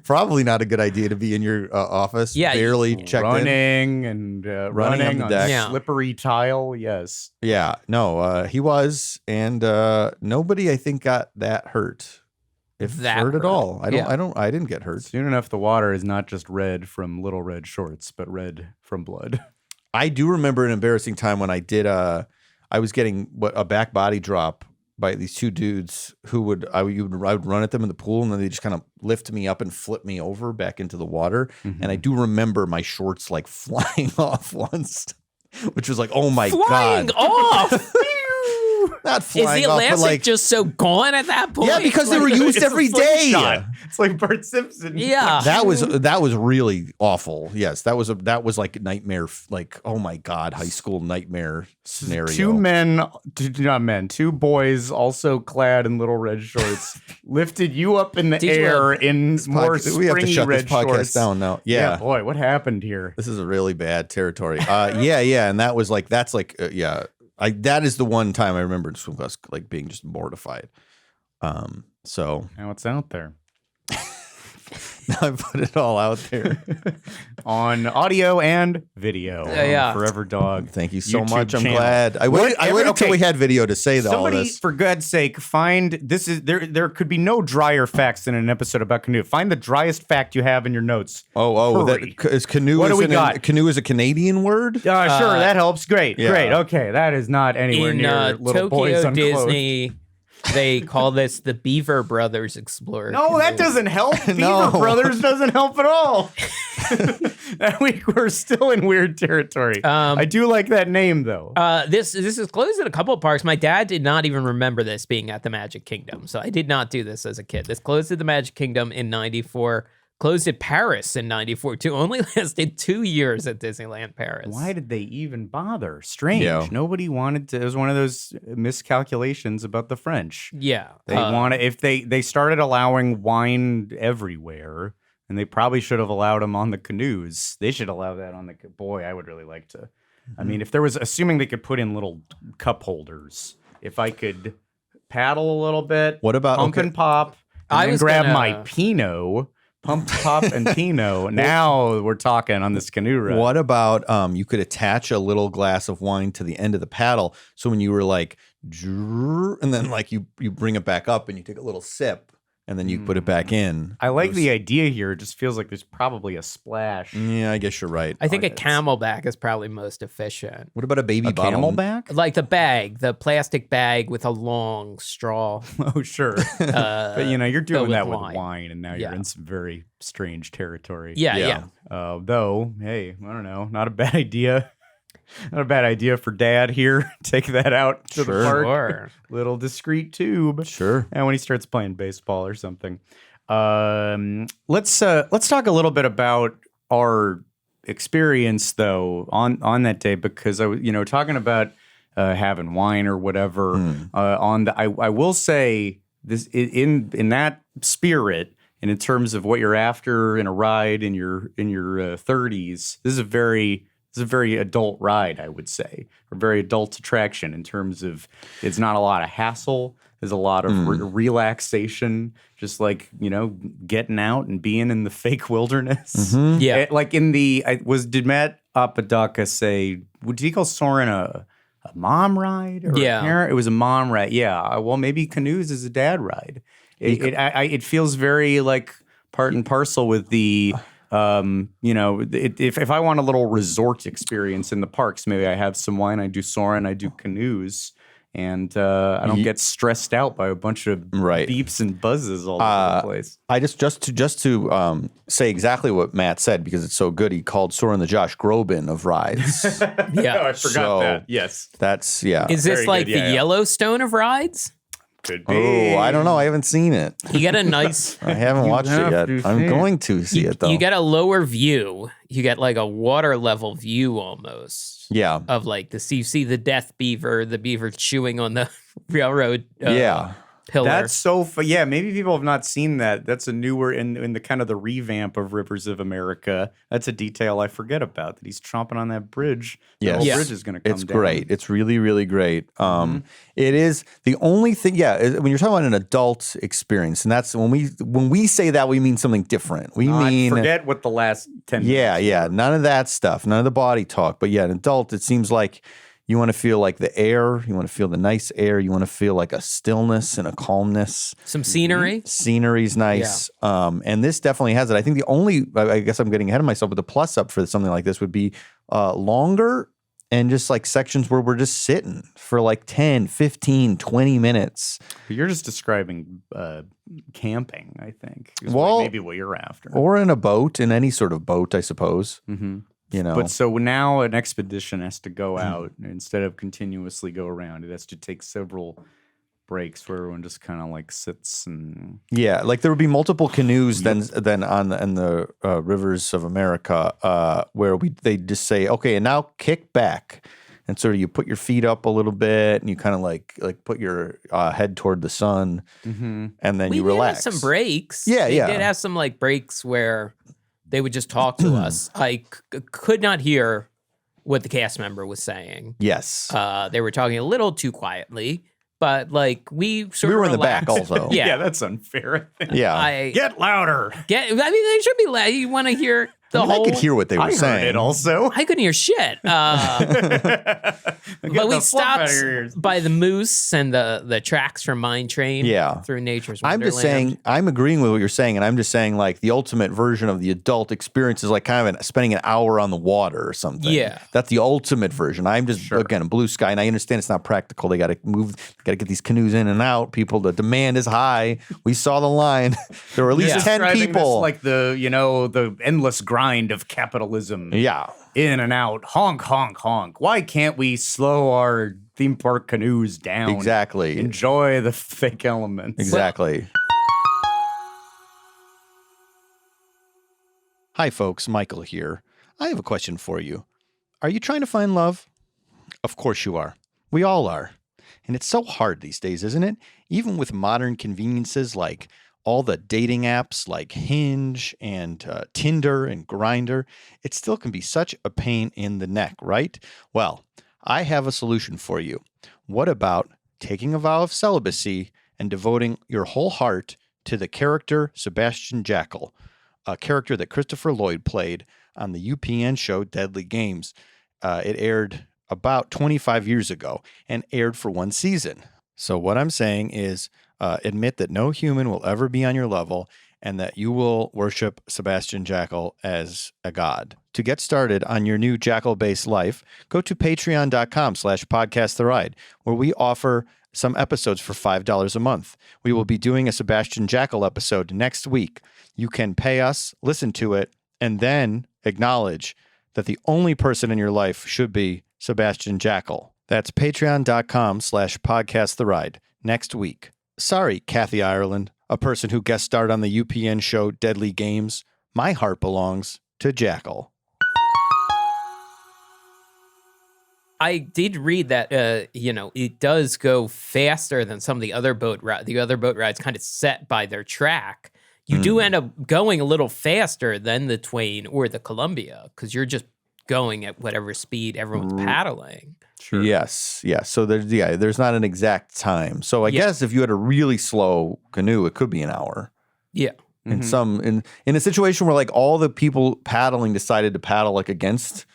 Probably not a good idea to be in your office, barely checked running in. Running on the deck. Slippery tile, yes. Yeah, no, he was, and nobody I think got that hurt. If hurt at all. I didn't get hurt. Soon enough, the water is not just red from Little Red Shorts, but red from blood. I do remember an embarrassing time when I did I was getting a back body drop by these two dudes who I would run at them in the pool, and then they just kind of lift me up and flip me over back into the water. Mm-hmm. And I do remember my shorts like flying off once, which was like, oh my God. Flying off? Not flying off. Is the elastic just so gone at that point? Yeah, because they were used every day. It's like Bart Simpson. Yeah, that was really awful. Yes, that was like nightmare. Like, oh my God, high school nightmare scenario. Two boys also clad in little red shorts lifted you up in the air in more springy we have to shut red this podcast shorts down now. Yeah, boy, what happened here? This is a really bad territory. And that was like that is the one time I remember in swim class like being just mortified. So now it's out there. Now I put it all out there on audio and video. Forever Dog. Thank you so YouTube much. I'm channel. glad. I waited until we had video to say all Somebody, this. for God's sake, find this is there could be no drier facts in an episode about canoe. Find the driest fact you have in your notes. Is canoe? What do we got? Canoe is a Canadian word. Sure, that helps. Great. Okay, that is not anywhere near Little Boys Tokyo Unclothed. Disney. They call this the Beaver Brothers Explorer. No, that doesn't help. Beaver Brothers doesn't help at all. That week we're still in weird territory. I do like that name though. This is closed at a couple of parks. My dad did not even remember this being at the Magic Kingdom, so I did not do this as a kid. This closed at the Magic Kingdom in '94. Closed at Paris in '94 too. Only lasted 2 years at Disneyland Paris. Why did they even bother? Strange. Yeah. Nobody wanted to. It was one of those miscalculations about the French. Yeah. They wanted, if they started allowing wine everywhere, and they probably should have allowed them on the canoes. They should allow that on the, boy, I would really like to. Mm-hmm. I mean, if there was, assuming they could put in little cup holders, if I could paddle a little bit. What about pump and pop, and then grab my Pinot. Pump, pop, and Pinot. Now we're talking on this canoe ride. What about you could attach a little glass of wine to the end of the paddle, so when you were like, and then like you bring it back up and you take a little sip, and then you put it back in. I like the idea here. It just feels like there's probably a splash. Yeah, I guess you're right. I think a Camelback is probably most efficient. What about a baby bottle? Camelback? Like the plastic bag with a long straw. Oh, sure. But you're doing that with wine. wine, and now you're in some very strange territory. Yeah. Though, hey, I don't know. Not a bad idea. Not a bad idea for Dad here. Take that out to the park. Sure. Little discreet tube. Sure. And when he starts playing baseball or something. Let's talk a little bit about our experience though on that day, because I was talking about having wine or whatever. I will say this in that spirit. And in terms of what you're after in a ride in your 30s, this is a very adult ride, I would say, or very adult attraction in terms of it's not a lot of hassle. There's a lot of relaxation, just like, getting out and being in the fake wilderness. Mm-hmm. Yeah. Did Matt Apodaca say, did he call Soarin' a mom ride? Or a parent? It was a mom ride. Yeah. Well, maybe Canoes is a dad ride. It feels very like part and parcel with the... if I want a little resort experience in the parks, maybe I have some wine, I do Soarin', I do canoes, and I don't get stressed out by a bunch of beeps and buzzes all over the place. I just to say exactly what Matt said, because it's so good. He called Soarin' the Josh Groban of rides. I forgot that. Yes, that's Is this like the Yellowstone of rides? Could be. Oh, I don't know. I haven't seen it. You get a nice. I haven't watched it yet. I'm going to see it though. You get a lower view. You get like a water level view almost. Yeah. Of like you see the death beaver, the beaver chewing on the railroad. Pillar. That's so yeah, maybe people have not seen that. That's a newer in the kind of the revamp of Rivers of America. That's a detail I forget about, that he's chomping on that bridge. Yes. The whole bridge is going to come down. It's great. It's really, really great. It is the only thing, when you're talking about an adult experience, and that's when we say that, we mean something different. We mean forget what the last 10 minutes were. None of that stuff, none of the body talk. But yeah, an adult, it seems like you want to feel like the air. You want to feel the nice air. You want to feel like a stillness and a calmness. Some scenery. Scenery's nice. Yeah. And this definitely has it. I think I guess I'm getting ahead of myself, but the plus up for something like this would be longer and just like sections where we're just sitting for like 10, 15, 20 minutes. But you're just describing camping, I think. Well, maybe what you're after. Or in a boat, in any sort of boat, I suppose. Mm-hmm. You know. But so now an expedition has to go out instead of continuously go around. It has to take several breaks where everyone just kind of like sits and like there would be multiple canoes then on the rivers of America where they just say, okay, and now kick back, and sort of you put your feet up a little bit and you kind of like put your head toward the sun, and then you relax. We did have some breaks. Yeah. We did have some like breaks where they would just talk to us. I could not hear what the cast member was saying. Yes. They were talking a little too quietly, but like we were in the back also. Yeah, that's unfair. Yeah. Get louder. I mean, they should be loud. You want to hear whole. I could hear what they were saying. Heard it also. I couldn't hear shit. But we stopped by the moose and the tracks from Mine Train. Through nature's wonderland. I'm just saying, I'm agreeing with what you're saying, and I'm just saying like the ultimate version of the adult experience is like kind of spending an hour on the water or something. Yeah. That's the ultimate version. I'm just, again, a blue sky, and I understand it's not practical. They got to get these canoes in and out. The demand is high. We saw the line. There were at least 10 people. This like the endless grind of capitalism. Yeah. In and out. Honk, honk, honk. Why can't we slow our theme park canoes down? Exactly. Enjoy the fake elements. Exactly. Hi, folks. Michael here. I have a question for you. Are you trying to find love? Of course you are. We all are. And it's so hard these days, isn't it? Even with modern conveniences like all the dating apps like Hinge and Tinder and Grindr, it still can be such a pain in the neck, right? Well, I have a solution for you. What about taking a vow of celibacy and devoting your whole heart to the character Sebastian Jackal, a character that Christopher Lloyd played on the UPN show Deadly Games? It aired about 25 years ago and aired for one season. So what I'm saying is admit that no human will ever be on your level and that you will worship Sebastian Jackal as a god. To get started on your new Jackal-based life, go to patreon.com/podcasttheride, where we offer some episodes for $5 a month. We will be doing a Sebastian Jackal episode next week. You can pay us, listen to it, and then acknowledge that the only person in your life should be Sebastian Jackal. That's patreon.com/podcasttheride next week. Sorry, Kathy Ireland, a person who guest starred on the UPN show Deadly Games. My heart belongs to Jackal. I did read that, it does go faster than some of the other boat rides. The other boat rides kind of set by their track. You do end up going a little faster than the Twain or the Columbia because you're just going at whatever speed everyone's paddling. Sure. Yes. So there's not an exact time. So I guess if you had a really slow canoe, it could be an hour. Yeah. In a situation where like all the people paddling decided to paddle like against,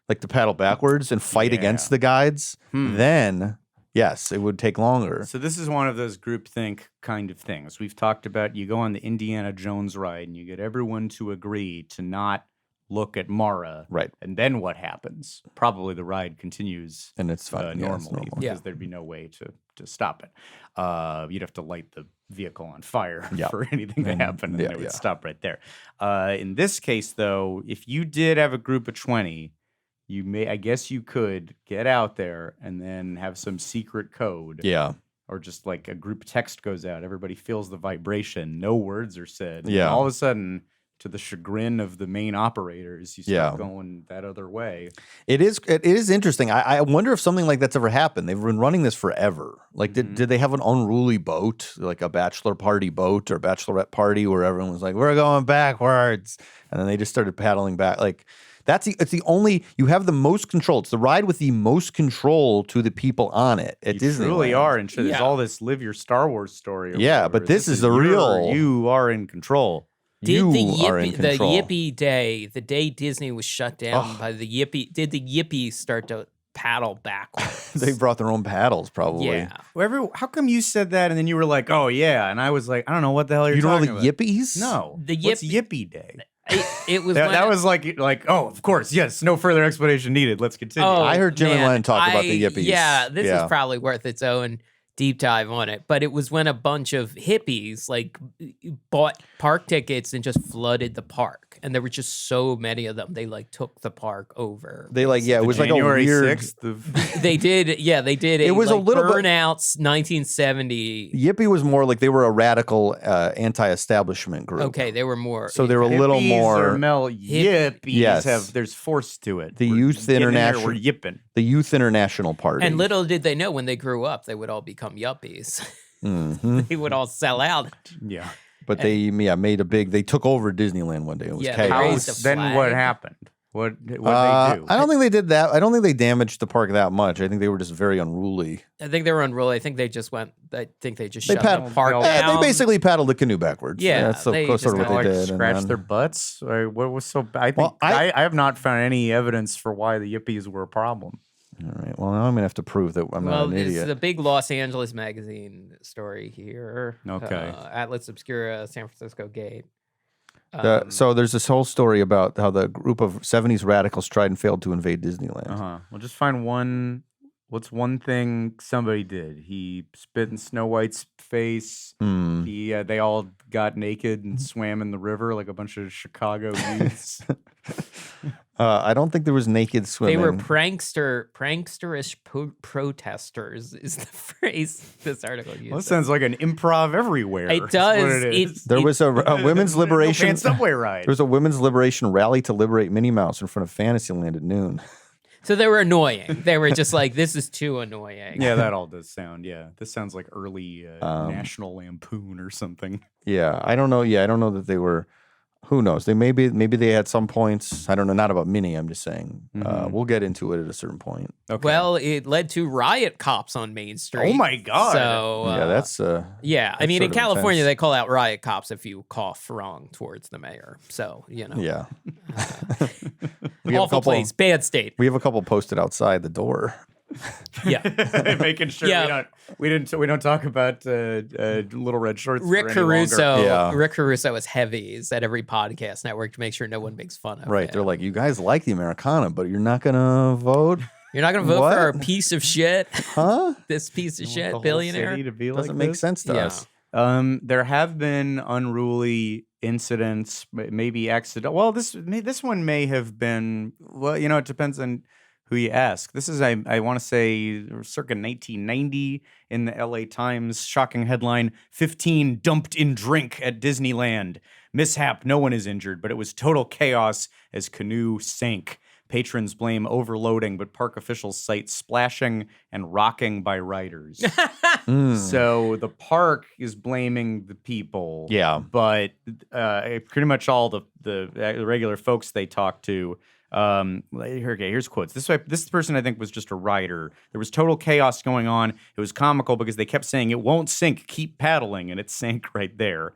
like to paddle backwards and fight against the guides, then yes, it would take longer. So this is one of those groupthink kind of things. We've talked about you go on the Indiana Jones ride and you get everyone to agree to not look at Mara. Right. And then what happens? Probably the ride continues and it's fine normally because there'd be no way to stop it. You'd have to light the vehicle on fire for anything to happen and it would stop right there. In this case, though, if you did have a group of 20, I guess you could get out there and then have some secret code. Yeah. or just like a group text goes out. Everybody feels the vibration. No words are said. Yeah. And all of a sudden, to the chagrin of the main operators, you start going that other way. It is interesting. I wonder if something like that's ever happened. They've been running this forever. Like, did they have an unruly boat, like a bachelor party boat or bachelorette party, where everyone was like, "We're going backwards," and then they just started paddling back? Like, it's the only, you have the most control. It's the ride with the most control to the people on it at Disneyland. You really are, and there's all this live your Star Wars story. Yeah, but this is the real. You are in control. Did the Yippee day, the day Disney was shut down by the Yippee, did the Yippies start to paddle backwards? They brought their own paddles, probably. Yeah. How come you said that and then you were like, "Oh yeah," and I was like, "I don't know what the hell you're talking about." You don't know the Yippies? No. What's Yippee Day? It was that was like, oh, of course, yes, no further explanation needed. Let's continue. I heard Jim and Len talk about the Yippies. Yeah, this is probably worth its own deep dive on it. But it was when a bunch of hippies like bought park tickets and just flooded the park, and there were just so many of them. They like took the park over. They like it was January like a weird. 6th They did. It was like a little burnouts. 1970. Yippee was more like they were a radical anti-establishment group. Okay, they were more. So they were a little more. Yippies Yes. there's force to it. The Youth International. We're yipping. The Youth International Party. And little did they know when they grew up, they would all become yuppies. Mhm. They would all sell out. Yeah. But they made a big. They took over Disneyland one day. It was Yeah, they chaos. raised a Then flag. what happened? What did they do? I don't think they did that. I don't think they damaged the park that much. I think they were just very unruly. I think they were unruly. I think they just went. I think they just They shut paddled- the park they down. They basically paddled the canoe backwards. Yeah, that's they sort of just what they did. Scratch and their then- butts. What was so bad? I think Well, I have not found any evidence for why the Yippies were a problem. All right. Well, now I'm gonna have to prove that I'm not an This idiot. is a big Los Angeles magazine story here. Okay. Atlas Obscura, San Francisco Gate. So there's this whole story about how the group of 70s radicals tried and failed to invade Disneyland. Well, just find one. What's one thing somebody did? He spit in Snow White's face. They all got naked and swam in the river like a bunch of Chicago youths. I don't think there was naked swimming. They were prankster-ish protesters is the phrase this article uses. Well, it sounds like an improv everywhere. It is does. what it is. There was a women's liberation. No pants subway ride. There was a women's liberation rally to liberate Minnie Mouse in front of Fantasyland at noon. So they were annoying. They were just like, this is too annoying. Yeah, that all does sound. Yeah, this sounds like early National Lampoon or something. Yeah, I don't know. Yeah, I don't know that they were. Who knows? They maybe they had some points. I don't know. Not about Minnie. I'm just saying. We'll get into it at a certain point. Okay. Well, it led to riot cops on Main Street. Oh my God. So Yeah, that's yeah. I that's mean, sort in of California, intense. they call out riot cops if you cough wrong towards the mayor. So yeah. awful place, bad state. We have a couple posted outside the door. Yeah. Making sure we don't talk about Little Red Shorts. Rick for any longer. Caruso. Yeah. Rick Caruso is heavies at every podcast network to make sure no one makes fun of Right. him. They're like, you guys like the Americana, but you're not gonna vote, You're not going to vote What? for a piece of shit, huh? this piece of The shit whole billionaire. city to be Doesn't like make this? sense to Yeah. us. There have been unruly incidents, maybe accident. Well, this one may have been. Well, it depends on who you ask. This is I want to say circa 1990 in the LA Times. Shocking headline: 15 dumped in drink at Disneyland. Mishap. No one is injured, but it was total chaos as canoe sank. Patrons blame overloading, but park officials cite splashing and rocking by riders. So the park is blaming the people. Yeah. But pretty much all the regular folks they talk to. Here's quotes. This person I think was just a rider. There was total chaos going on. It was comical because they kept saying it won't sink, keep paddling, and it sank right there.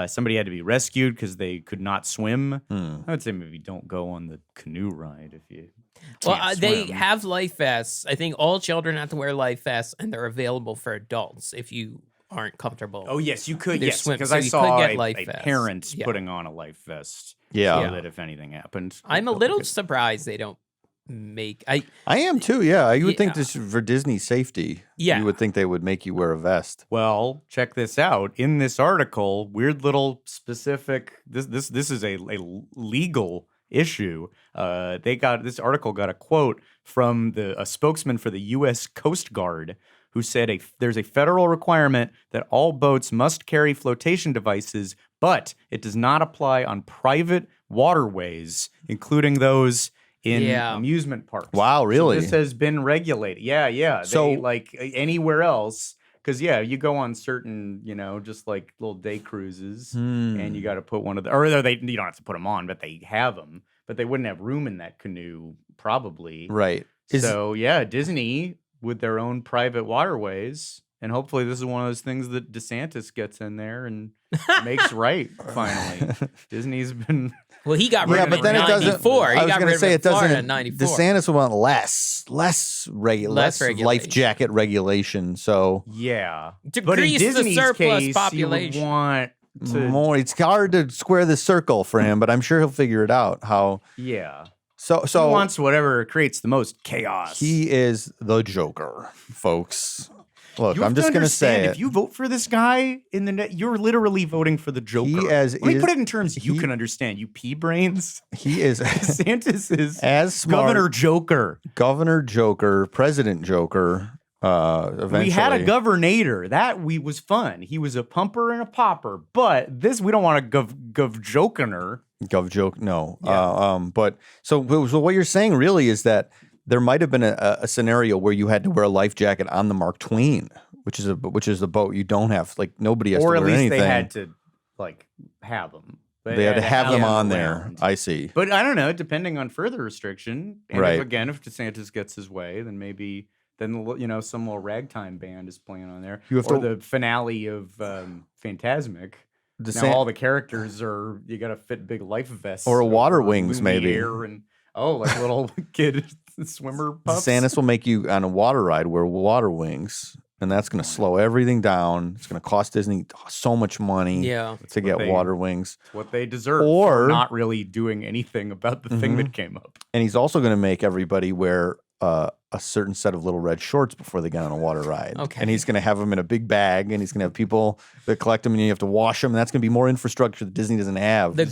Somebody had to be rescued because they could not swim. I would say maybe don't go on the canoe ride if you Well, can't they swim. have life vests. I think all children have to wear life vests, and they're available for adults if you aren't comfortable. Oh yes, you could. They're Yes, swim- because so I you saw could get a life vests. parent Yeah. putting on a life vest. Yeah. So that if anything happened, I'm a little surprised they don't make. I am too. Yeah. You would think Yeah. this for Disney safety. Yeah. You would think they would make you wear a vest. Well, check this out. In this article, weird little specific. This is a legal issue. This article got a quote from a spokesman for the U.S. Coast Guard, who said there's a federal requirement that all boats must carry flotation devices, but it does not apply on private waterways, including those in amusement parks. Wow, really? So this has been regulated. Yeah. So like anywhere else, because you go on certain, just like little day cruises, and you got to put one of you don't have to put them on, but they have them, but they wouldn't have room in that canoe probably. Right. Disney with their own private waterways. And hopefully this is one of those things that DeSantis gets in there and makes right, finally. Disney's been... Well, he got rid of it in 94. He got rid of it in Florida in 94. DeSantis would want less life jacket regulation. So to grease the surplus population. You would want more. It's hard to square the circle for him, but I'm sure he'll figure it out. How? Yeah. So he wants whatever creates the most chaos. He is the Joker, folks. Look, I'm just going to say if you vote for this guy in the net, you're literally voting for the Joker. Let me put it in terms you can understand. You pea brains. He is DeSantis is as smart, Governor Joker, President Joker. Eventually, we had a governor that was fun. He was a pumper and a popper, but this we don't want to gov jokener. Gov joke, no. Yeah. But so what you're saying really is that there might have been a scenario where you had to wear a life jacket on the Mark Twain, which is a boat you don't have, like nobody has to wear anything. Or at least they had to like have them. They had to have them on there. I see. But I don't know, depending on further restriction. And if DeSantis gets his way, then maybe some little ragtime band is playing on there. The finale of Fantasmic. Now all the characters you got to fit big life vests. Or water wings, maybe. Like little kid swimmer pups. DeSantis will make you on a water ride wear water wings, and that's going to slow everything down. It's going to cost Disney so much money to get water wings. It's what they deserve for not really doing anything about the thing that came up. And he's also going to make everybody wear a certain set of little red shorts before they get on a water ride. Okay. And he's going to have them in a big bag, and he's going to have people that collect them, and you have to wash them. And that's going to be more infrastructure that Disney doesn't have. The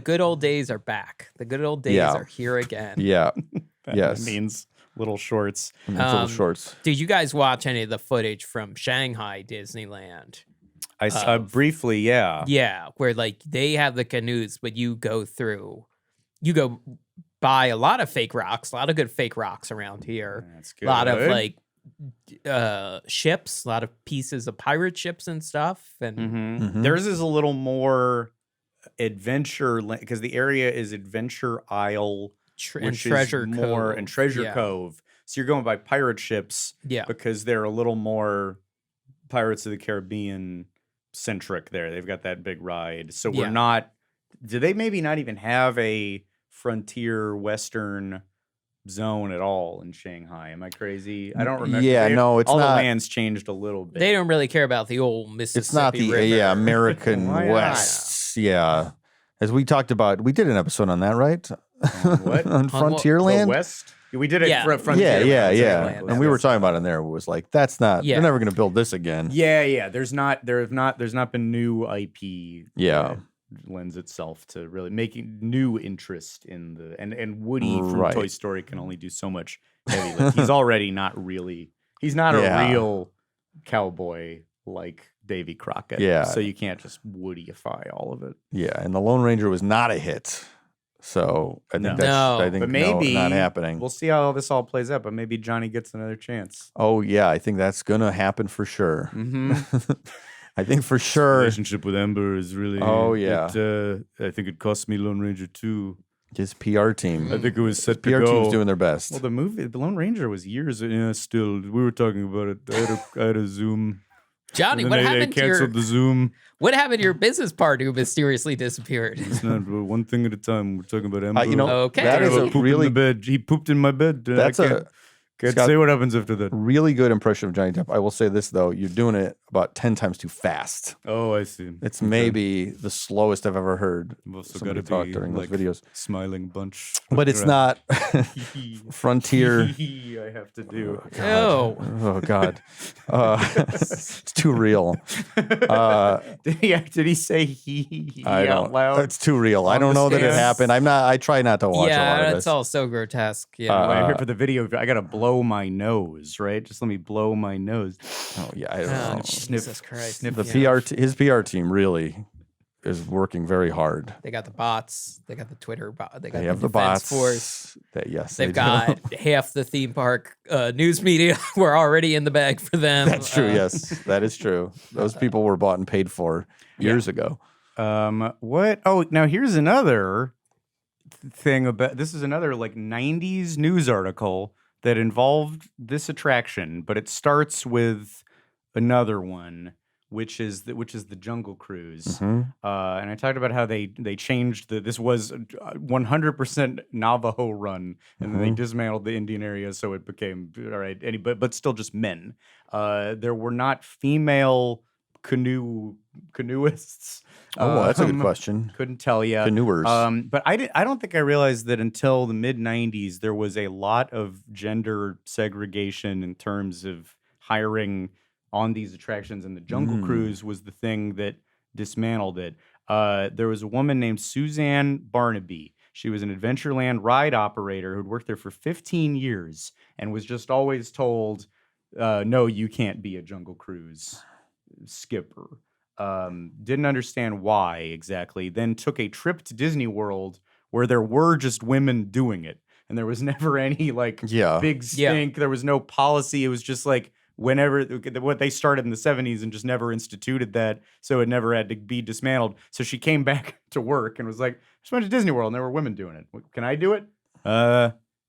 good old days are back. The good old days are here again. Yeah. That means little shorts. Little shorts. Did you guys watch any of the footage from Shanghai Disneyland? I saw briefly, yeah. Yeah, where like they have the canoes, but you go buy a lot of fake rocks, a lot of good fake rocks around here. That's good. A lot of like ships, a lot of pieces of pirate ships and stuff. And theirs is a little more adventure because the area is Adventure Isle, and Treasure Cove. And Treasure Cove. So you're going by pirate ships, because they're a little more Pirates of the Caribbean centric. There, they've got that big ride. So we're not. Do they maybe not even have a frontier Western zone at all in Shanghai? Am I crazy? I don't remember. Yeah, no, it's all not. The land's changed a little bit. They don't really care about the old Mississippi It's not the River. American West. Yeah. As we talked about, we did an episode on that, right? What? On Frontierland? The West? We did it for Frontierland. Yeah. And we were talking about it in there. It was like, that's not, they're never going to build this again. Yeah. There's not been new IP. Yeah. Lends itself to really making new interest in the and Woody from Toy Story can only do so much heavy lift. He's already he's not a real cowboy like Davy Crockett. Yeah. So you can't just Woodyify all of it. Yeah, and the Lone Ranger was not a hit. So I think but maybe not happening. We'll see how this all plays out, but maybe Johnny gets another chance. Oh yeah, I think that's gonna happen for sure. I think for sure. His relationship with Ember is really. Oh yeah. I think it cost me Lone Ranger 2. His PR team. I think it was set to PR go. team's doing their best. Well, the Lone Ranger was years. Still, we were talking about it. I had a Zoom. Johnny, what happened to your? Canceled the Zoom. What happened to your business partner who mysteriously disappeared? It's not one thing at a time. We're talking about Ember. Okay. That is a really in the bed. He pooped in my bed. That's Can't say what happens after that. Really good impression of Johnny Depp. I will say this though, you're doing it about 10 times too fast. Oh, I see. It's maybe the slowest I've ever heard somebody talk during those videos. Smiling bunch. But it's not Frontier. I have to do. Oh God. It's too real. Did he say he out loud? It's too real. I don't know that it happened. I try not to watch a lot of this. It's all so grotesque. I'm here for the video. I got to blow blow my nose, right? Just let me blow my nose. Oh yeah, I don't know. Jesus Christ! His PR team really is working very hard. They got the bots. They got the Twitter bot. They have the bots. Force. They've got half the theme park news media. We're already in the bag for them. That's true. Yes, that is true. Those people were bought and paid for years ago. What? Oh, now here's another thing about this is another like 90s news article that involved this attraction, but it starts with another one, which is the Jungle Cruise. And I talked about how they changed this was 100% Navajo run, and then they dismantled the Indian area, so it became all right. But still just men. There were not female canoeists. Oh, that's a good question. Couldn't tell you. Canoers. But I don't think I realized that until the mid 90s there was a lot of gender segregation in terms of hiring on these attractions, and the Jungle Cruise was the thing that dismantled it. There was a woman named Suzanne Barnaby. She was an Adventureland ride operator who'd worked there for 15 years and was just always told, no, you can't be a Jungle Cruise skipper. Didn't understand why exactly. Then took a trip to Disney World where there were just women doing it. And there was never any big stink. There was no policy. It was just like, whenever what they started in the 70s and just never instituted that, so it never had to be dismantled. So she came back to work and was like, I just went to Disney World and there were women doing it. Can I do it?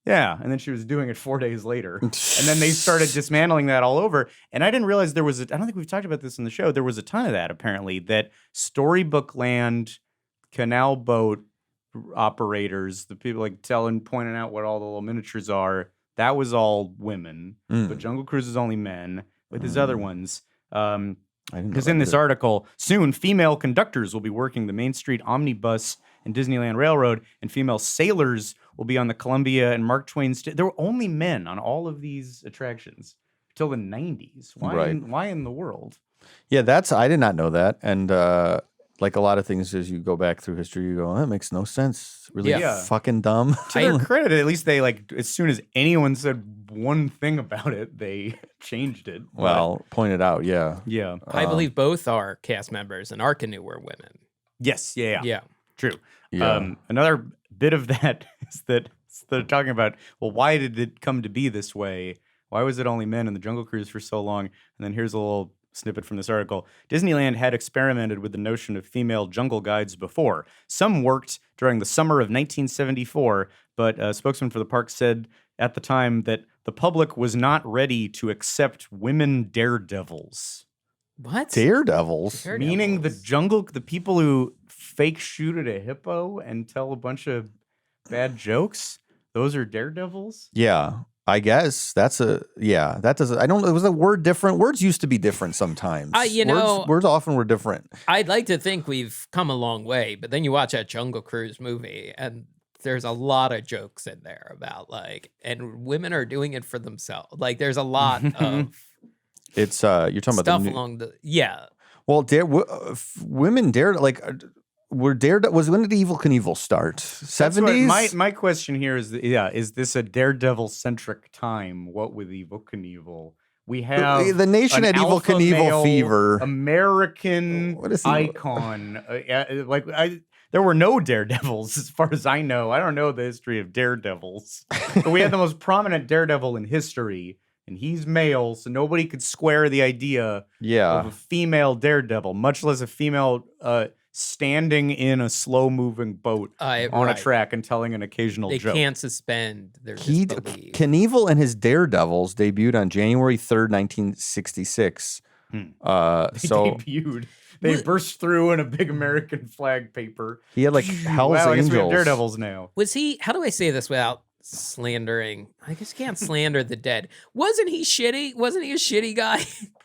Yeah. And then she was doing it 4 days later. And then they started dismantling that all over. And I didn't realize there was I don't think we've talked about this in the show. There was a ton of that apparently, that Storybook Land canal boat operators, the people like pointing out what all the little miniatures are, that was all women, but Jungle Cruise is only men. With his other ones, because in this article, soon female conductors will be working the Main Street Omnibus and Disneyland Railroad, and female sailors will be on the Columbia and Mark Twain. There were only men on all of these attractions till the 90s. Why in the world? Yeah, I did not know that, and like a lot of things, as you go back through history, you go, that makes no sense. Really fucking dumb. To their credit, at least they as soon as anyone said one thing about it, they changed it. Well, pointed out, yeah. I believe both our cast members in our canoe were women. Yes, yeah. True. Yeah. Another bit of that is that they're talking about, well, why did it come to be this way? Why was it only men in the Jungle Cruise for so long? And then here's a little snippet from this article. Disneyland had experimented with the notion of female jungle guides before. Some worked during the summer of 1974, but a spokesman for the park said at the time that the public was not ready to accept women daredevils. What? Daredevils? Meaning the people who fake shoot at a hippo and tell a bunch of bad jokes? Those are daredevils? Yeah. I guess that doesn't. I don't know. Was the word different? Words used to be different sometimes. Words often were different. I'd like to think we've come a long way, but then you watch that Jungle Cruise movie, and there's a lot of jokes in there about and women are doing it for themselves. Like, there's a lot of. It's you're talking about stuff along the Well, women dared when did Evel Knievel start? 70s? My question here is, is this a Daredevil-centric time? What with Evel Knievel? We have the nation had Evel Knievel fever. American icon. There were no daredevils, as far as I know. I don't know the history of daredevils. But we had the most prominent daredevil in history, and he's male, so nobody could square the idea of a female daredevil, much less a female standing in a slow-moving boat on a track and telling an occasional joke. They can't suspend their disbelief. Knievel and his Daredevils debuted on January 3rd, 1966. Debuted. They burst through in a big American flag paper. He had Hell's Angels. I guess we have Daredevils now. Was he? How do I say this without slandering? I guess you can't slander the dead. Wasn't he shitty? Wasn't he a shitty guy?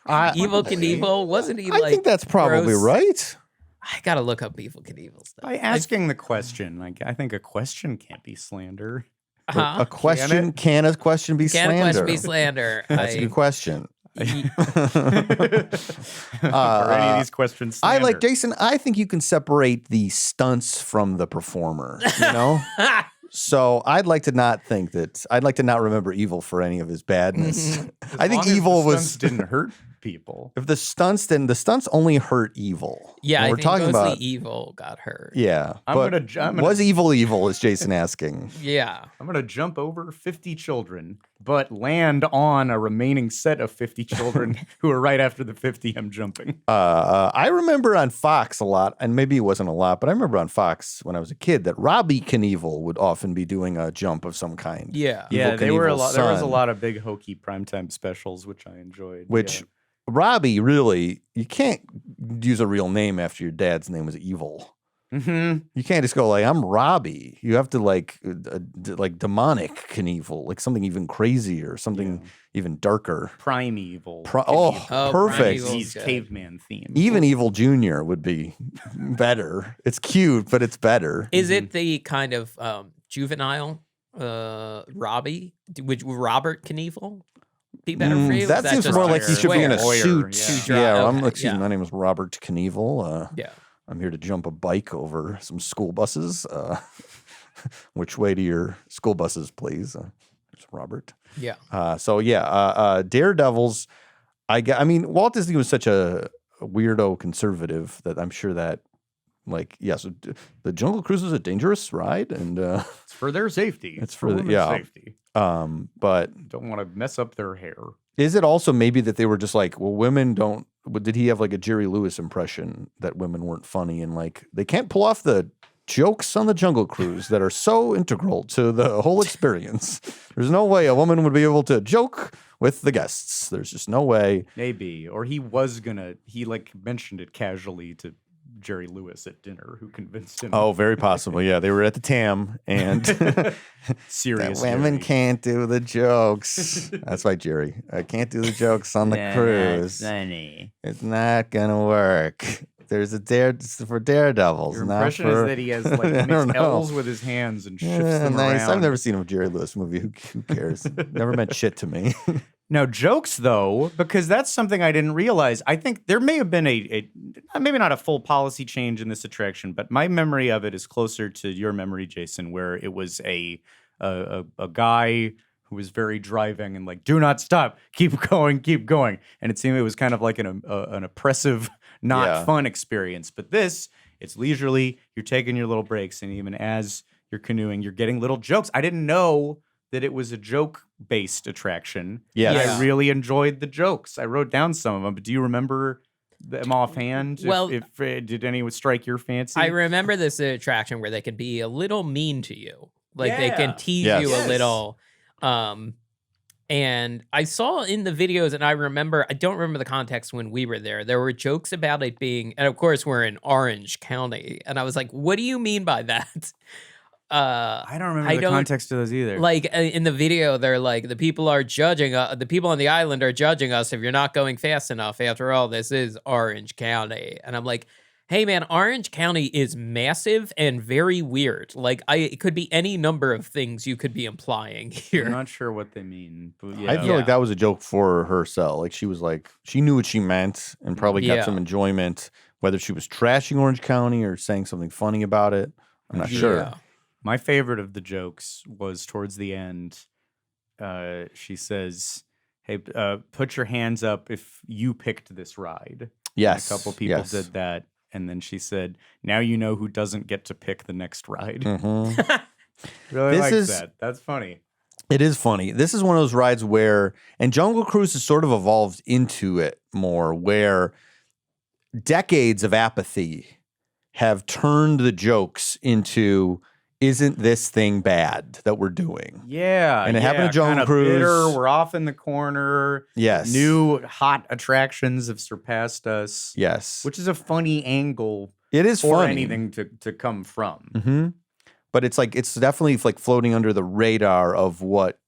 Evel Knievel? Wasn't he? I think that's probably gross? Right. I gotta look up Evel Knievel stuff. By asking the question, I think a question can't be slander. A question can a question be slander? Can a question be slander? That's a good question. Are any of these questions slander? I like Jason. I think you can separate the stunts from the performer. You know, So I'd like to not remember Evil for any of his badness. I think long as Evil the stunts didn't hurt people. If the stunts only hurt Evil. Yeah, we're talking mostly about Evil got hurt. Yeah, was Evil? Is Jason asking? Yeah, I'm gonna jump over 50 children, but land on a remaining set of 50 children who are right after the 50 I'm jumping. I remember on Fox a lot, and maybe it wasn't a lot, but I remember on Fox when I was a kid that Robbie Knievel would often be doing a jump of some kind. Yeah, they were a lot. There was a lot of big hokey primetime specials, which I enjoyed. Robbie, really, you can't use a real name after your dad's name was Evil. Mm-hmm. You can't just go like, I'm Robbie. You have to like demonic Knievel, like something even crazier, something even darker. Primeval. Perfect. He's caveman theme. Even Evil Jr. would be better. It's cute, but it's better. Is it the kind of juvenile Robbie? Would Robert Knievel be better for you? That seems more like he should be in a suit. Yeah. My name is Robert Knievel. Yeah. I'm here to jump a bike over some school buses. Which way to your school buses, please? It's Robert. Yeah. Daredevils. I mean, Walt Disney was such a weirdo conservative that I'm sure that, the Jungle Cruise is a dangerous ride, and it's for their safety. It's for their safety. But don't want to mess up their hair. Is it also maybe that they were just like, well, women don't? Did he have like a Jerry Lewis impression that women weren't funny and like they can't pull off the jokes on the Jungle Cruise that are so integral to the whole experience? There's no way a woman would be able to joke with the guests. There's just no way. Maybe, or he mentioned it casually to Jerry Lewis at dinner, who convinced him. Oh, very possible. Yeah, they were at the TAM, and serious women Jerry. Can't do the jokes. That's why Jerry. I can't do the jokes on the cruise. Funny. It's not gonna work. There's for daredevils. Your not impression for, is that he has makes L's with his hands and shifts them nice. around. I've never seen a Jerry Lewis movie. Who cares? Never meant shit to me. Now, jokes, though, because that's something I didn't realize. I think there may have been maybe not a full policy change in this attraction, but my memory of it is closer to your memory, Jason, where it was a guy who was very driving and like, do not stop, keep going. And it seemed it was kind of like an oppressive, not fun experience. But this, it's leisurely, you're taking your little breaks, and even as you're canoeing, you're getting little jokes. I didn't know that it was a joke-based attraction. Yes. I really enjoyed the jokes. I wrote down some of them, but do you remember them offhand? Well, if did any strike your fancy? I remember this attraction where they could be a little mean to you. Like they can tease you a little. And I saw in the videos, and I don't remember the context when we were there. There were jokes about it being, and of course we're in Orange County. And I was like, what do you mean by that? I don't remember the context of those either. Like in the video, they're like, the people on the island are judging us if you're not going fast enough. After all, this is Orange County. And I'm like, hey man, Orange County is massive and very weird. Like it could be any number of things you could be implying here. I'm not sure what they mean. But I feel like that was a joke for herself. Like she was like, she knew what she meant and probably got some enjoyment, whether she was trashing Orange County or saying something funny about it. I'm not sure. My favorite of the jokes was towards the end. She says, hey, put your hands up if you picked this ride. Yes. And a couple people did that. And then she said, now you know who doesn't get to pick the next ride. Mm-hmm. Really likes that. That's funny. It is funny. This is one of those rides where, and Jungle Cruise has sort of evolved into it more, where decades of apathy have turned the jokes into, isn't this thing bad that we're doing? Yeah. And it happened at Jungle Cruise. Bitter, we're off in the corner. Yes. New hot attractions have surpassed us. Yes. Which is a funny angle. It is for funny. anything to come from. Mm-hmm. But it's definitely like floating under the radar of what,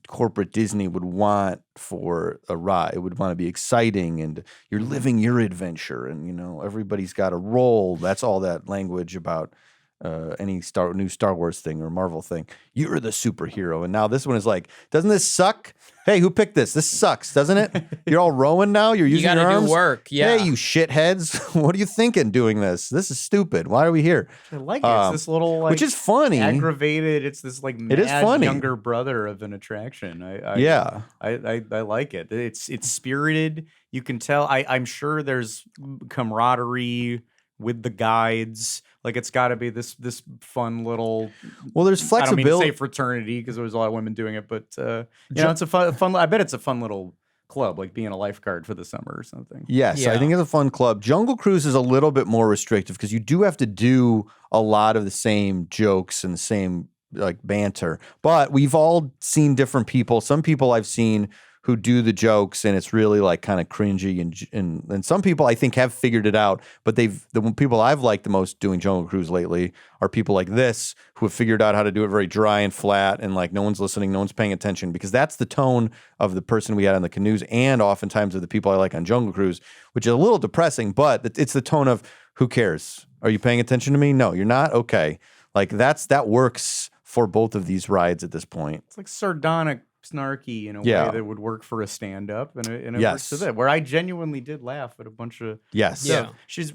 corporate Disney would want for a ride. It would want to be exciting and you're living your adventure and, everybody's got a role. That's all that language about any new Star Wars thing or Marvel thing. You're the superhero. And now this one is like, doesn't this suck? Hey, who picked this? This sucks, doesn't it? You're all rowing now. You're using your arms. Do work. Yeah. Hey, you shitheads. What are you thinking doing this? This is stupid. Why are we here? I like it. It's this little, like, which is funny. Aggravated. It's this like mad it is funny. Younger brother of an attraction. I like it. It's spirited. You can tell. I'm sure there's camaraderie with the guides. Like, it's got to be this fun little. Well, there's flexibility. I don't mean to say fraternity because there was a lot of women doing it, but it's a fun. I bet it's a fun little club, like being a lifeguard for the summer or something. Yes, I think it's a fun club. Jungle Cruise is a little bit more restrictive because you do have to do a lot of the same jokes and the same like banter. But we've all seen different people. Some people I've seen who do the jokes and it's really like kind of cringy and some people I think have figured it out, but the people I've liked the most doing Jungle Cruise lately are people like this who have figured out how to do it very dry and flat and like no one's listening, no one's paying attention, because that's the tone of the person we had on the canoes and oftentimes of the people I like on Jungle Cruise, which is a little depressing, but it's the tone of who cares? Are you paying attention to me? No, you're not? Okay. Like that works for both of these rides at this point. It's like sardonic, snarky in a way that would work for a stand-up, and it works for that. Where I genuinely did laugh at a bunch of stuff. She's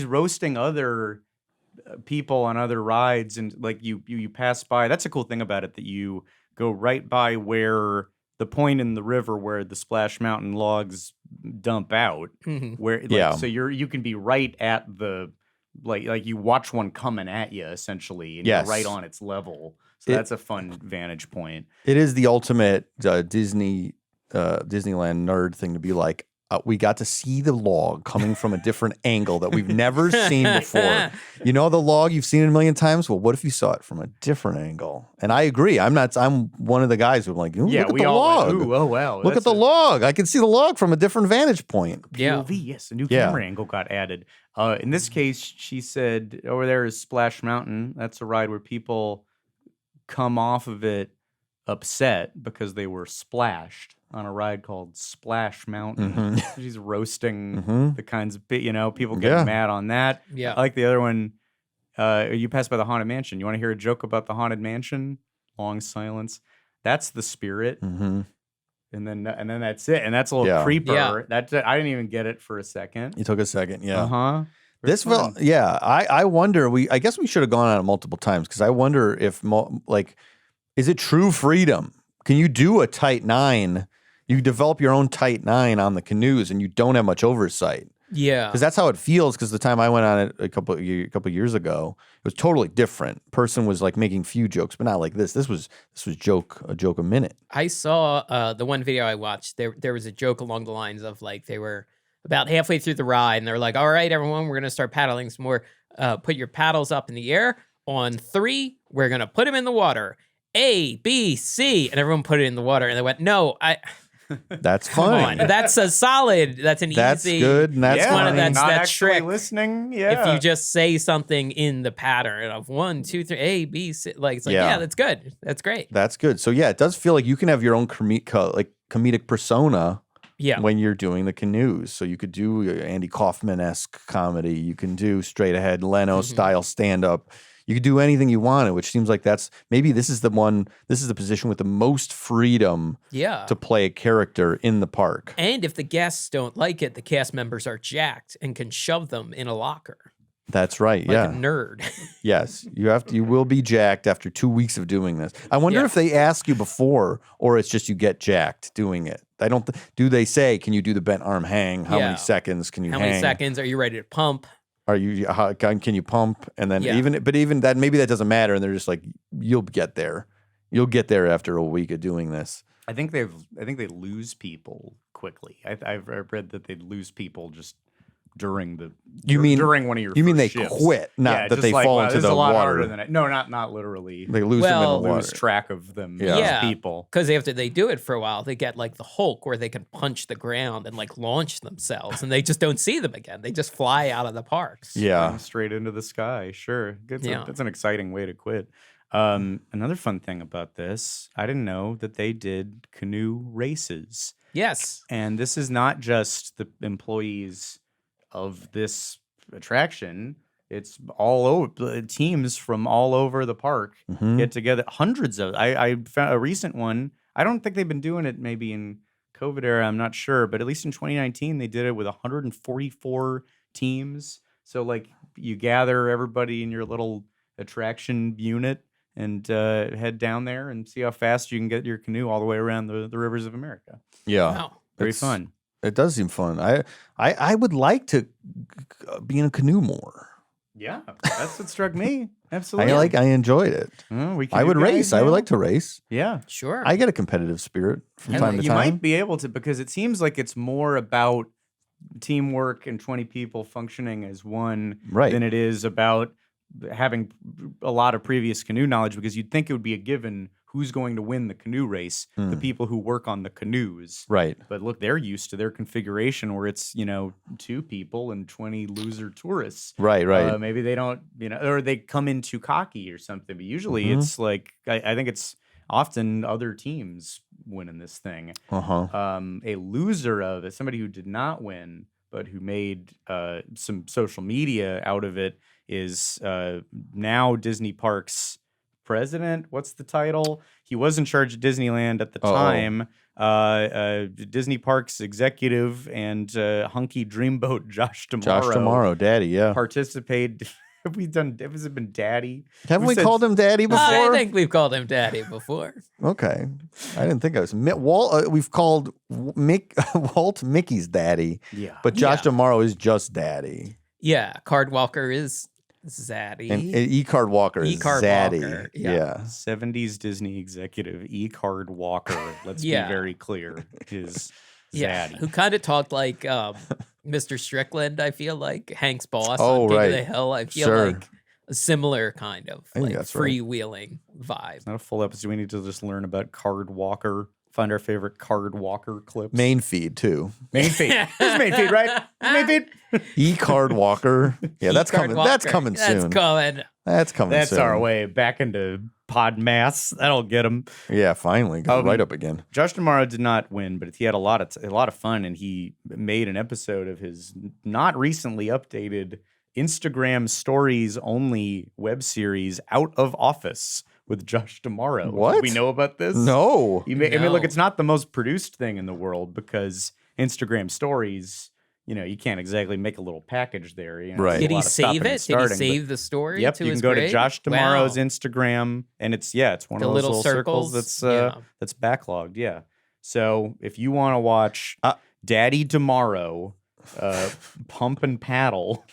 roasting other people on other rides, and like you pass by. That's a cool thing about it, that you go right by where the point in the river where the Splash Mountain logs dump out. Mm-hmm. So you can be right at the like you watch one coming at you essentially, and you're right on its level. So that's a fun vantage point. It is the ultimate Disneyland nerd thing to be like, we got to see the log coming from a different angle that we've never seen before. You know the log, you've seen it a million times? Well, what if you saw it from a different angle? And I agree. I'm one of the guys who are like, look at the log. Like, oh, wow. Look at the log. I can see the log from a different vantage point. POV, yes. A new camera angle got added. In this case, she said, over there is Splash Mountain. That's a ride where people come off of it upset because they were splashed on a ride called Splash Mountain. Mm-hmm. She's roasting the kinds of people getting mad on that. Yeah, I like the other one. You pass by the Haunted Mansion. You want to hear a joke about the Haunted Mansion? Long silence. That's the spirit. Mm-hmm. And then that's it. And that's a little creeper. Yeah. I didn't even get it for a second. You took a second. Yeah. Uh-huh. I wonder. I guess we should have gone on it multiple times, because I wonder if is it true freedom? Can you do a tight 9? You develop your own tight 9 on the canoes, and you don't have much oversight. Yeah, because that's how it feels. Because the time I went on it a couple years ago, it was totally different. Person was like making few jokes, but not like this. This was a joke a minute. I saw the one video I watched. There was a joke along the lines of like they were about halfway through the ride, and they're like, "All right, everyone, we're gonna start paddling some more. Put your paddles up in the air. On 3, we're gonna put them in the water. A, B, C," and everyone put it in the water. And they went, "No, That's fine. That's a solid. That's an that's easy. That's good. And that's one of that trick. Listening. Yeah. If you just say something in the pattern of 1, 2, 3, A, B, C, like it's like that's good. That's great. That's good. So it does feel like you can have your own comedic persona. Yeah. When you're doing the canoes, so you could do Andy Kaufman-esque comedy. You can do straight ahead Leno style stand up. You could do anything you wanted, which seems like this is the position with the most freedom to play a character in the park. And if the guests don't like it, the cast members are jacked and can shove them in a locker. That's right. Like a nerd. Yes. You will be jacked after 2 weeks of doing this. I wonder if they ask you before, or it's just you get jacked doing it. Do they say, can you do the bent arm hang? How many seconds can you hang? How many seconds? Are you ready to pump? Can you pump? And then even that, maybe that doesn't matter. And they're just like, you'll get there. You'll get there after a week of doing this. I think they lose people quickly. I've read that they lose people just during one of your. You mean they shifts. Quit, not that they fall into the water. No, not literally. They lose them in the water. Lose track of them. Yeah, people. Because after they do it for a while, they get like the Hulk, where they can punch the ground and like launch themselves, and they just don't see them again. They just fly out of the parks. Yeah, straight into the sky. Sure, that's an exciting way to quit. Another fun thing about this, I didn't know that they did canoe races. Yes, and this is not just the employees of this attraction. It's all over. Teams from all over the park get together. Hundreds of. I found a recent one. I don't think they've been doing it maybe in COVID era. I'm not sure, but at least in 2019 they did it with 144 teams. So like you gather everybody in your little attraction unit and head down there and see how fast you can get your canoe all the way around the rivers of America. Yeah, wow. Very fun. It does seem fun. I would like to be in a canoe more. Yeah, that's what struck me. Absolutely. I enjoyed it. I would race. I would like to race. Yeah, Sure. I get a competitive spirit from time to you time. might be able to, because it seems like it's more about teamwork and 20 people functioning as one than it is about having a lot of previous canoe knowledge, because you'd think it would be a given who's going to win the canoe race, the people who work on the canoes. Right. But look, they're used to their configuration where it's, 2 people and 20 loser tourists. Right. Maybe they don't, or they come in too cocky or something. But usually it's like, I think it's often other teams winning this thing. A loser of it, somebody who did not win, but who made some social media out of it, is now Disney Parks president. What's the title? He was in charge of Disneyland at the time. Disney Parks executive and hunky dreamboat Josh D'Amaro. Daddy, yeah. Participated. Has it been Daddy? Haven't we called him Daddy before? I think we've called him Daddy before. Okay. I didn't think I was. We've called Walt Mickey's Daddy. Yeah. But Josh D'Amaro is just Daddy. Yeah. Card Walker is Zaddy. And E-Card Walker is Zaddy. Walker, yeah. 70s Disney executive E-Card Walker, let's be very clear, is Zaddy. Who kind of talked like Mr. Strickland, I feel like. Hank's boss Oh, on King right. of the Hill. I feel Sure. like a similar kind of think like that's right. freewheeling vibe. It's not a full episode. We need to just learn about Card Walker. Find our favorite Card Walker clips. Main feed, too. Main feed. This is main feed, right? Main feed. E-Card Walker. Yeah, that's E-Card coming. Walker. That's coming soon. That's coming. That's coming That's soon. our way back into pod mass. That'll get him. Yeah, finally. Got right up again. Josh D'Amaro did not win, but he had a lot of fun, and he made an episode of his not recently updated Instagram stories only web series, Out of Office, with Josh D'Amaro. What? Did we know about this? No. I mean, look, it's not the most produced thing in the world, because Instagram stories, you can't exactly make a little package there. Right. Did he save it? Did he save the story? Yep, to you his can go to grave? Josh D'Amaro's Wow. Instagram, and it's one The of those little little circles that's that's backlogged. Yeah. So if you want to watch Daddy D'Amaro pump and paddle,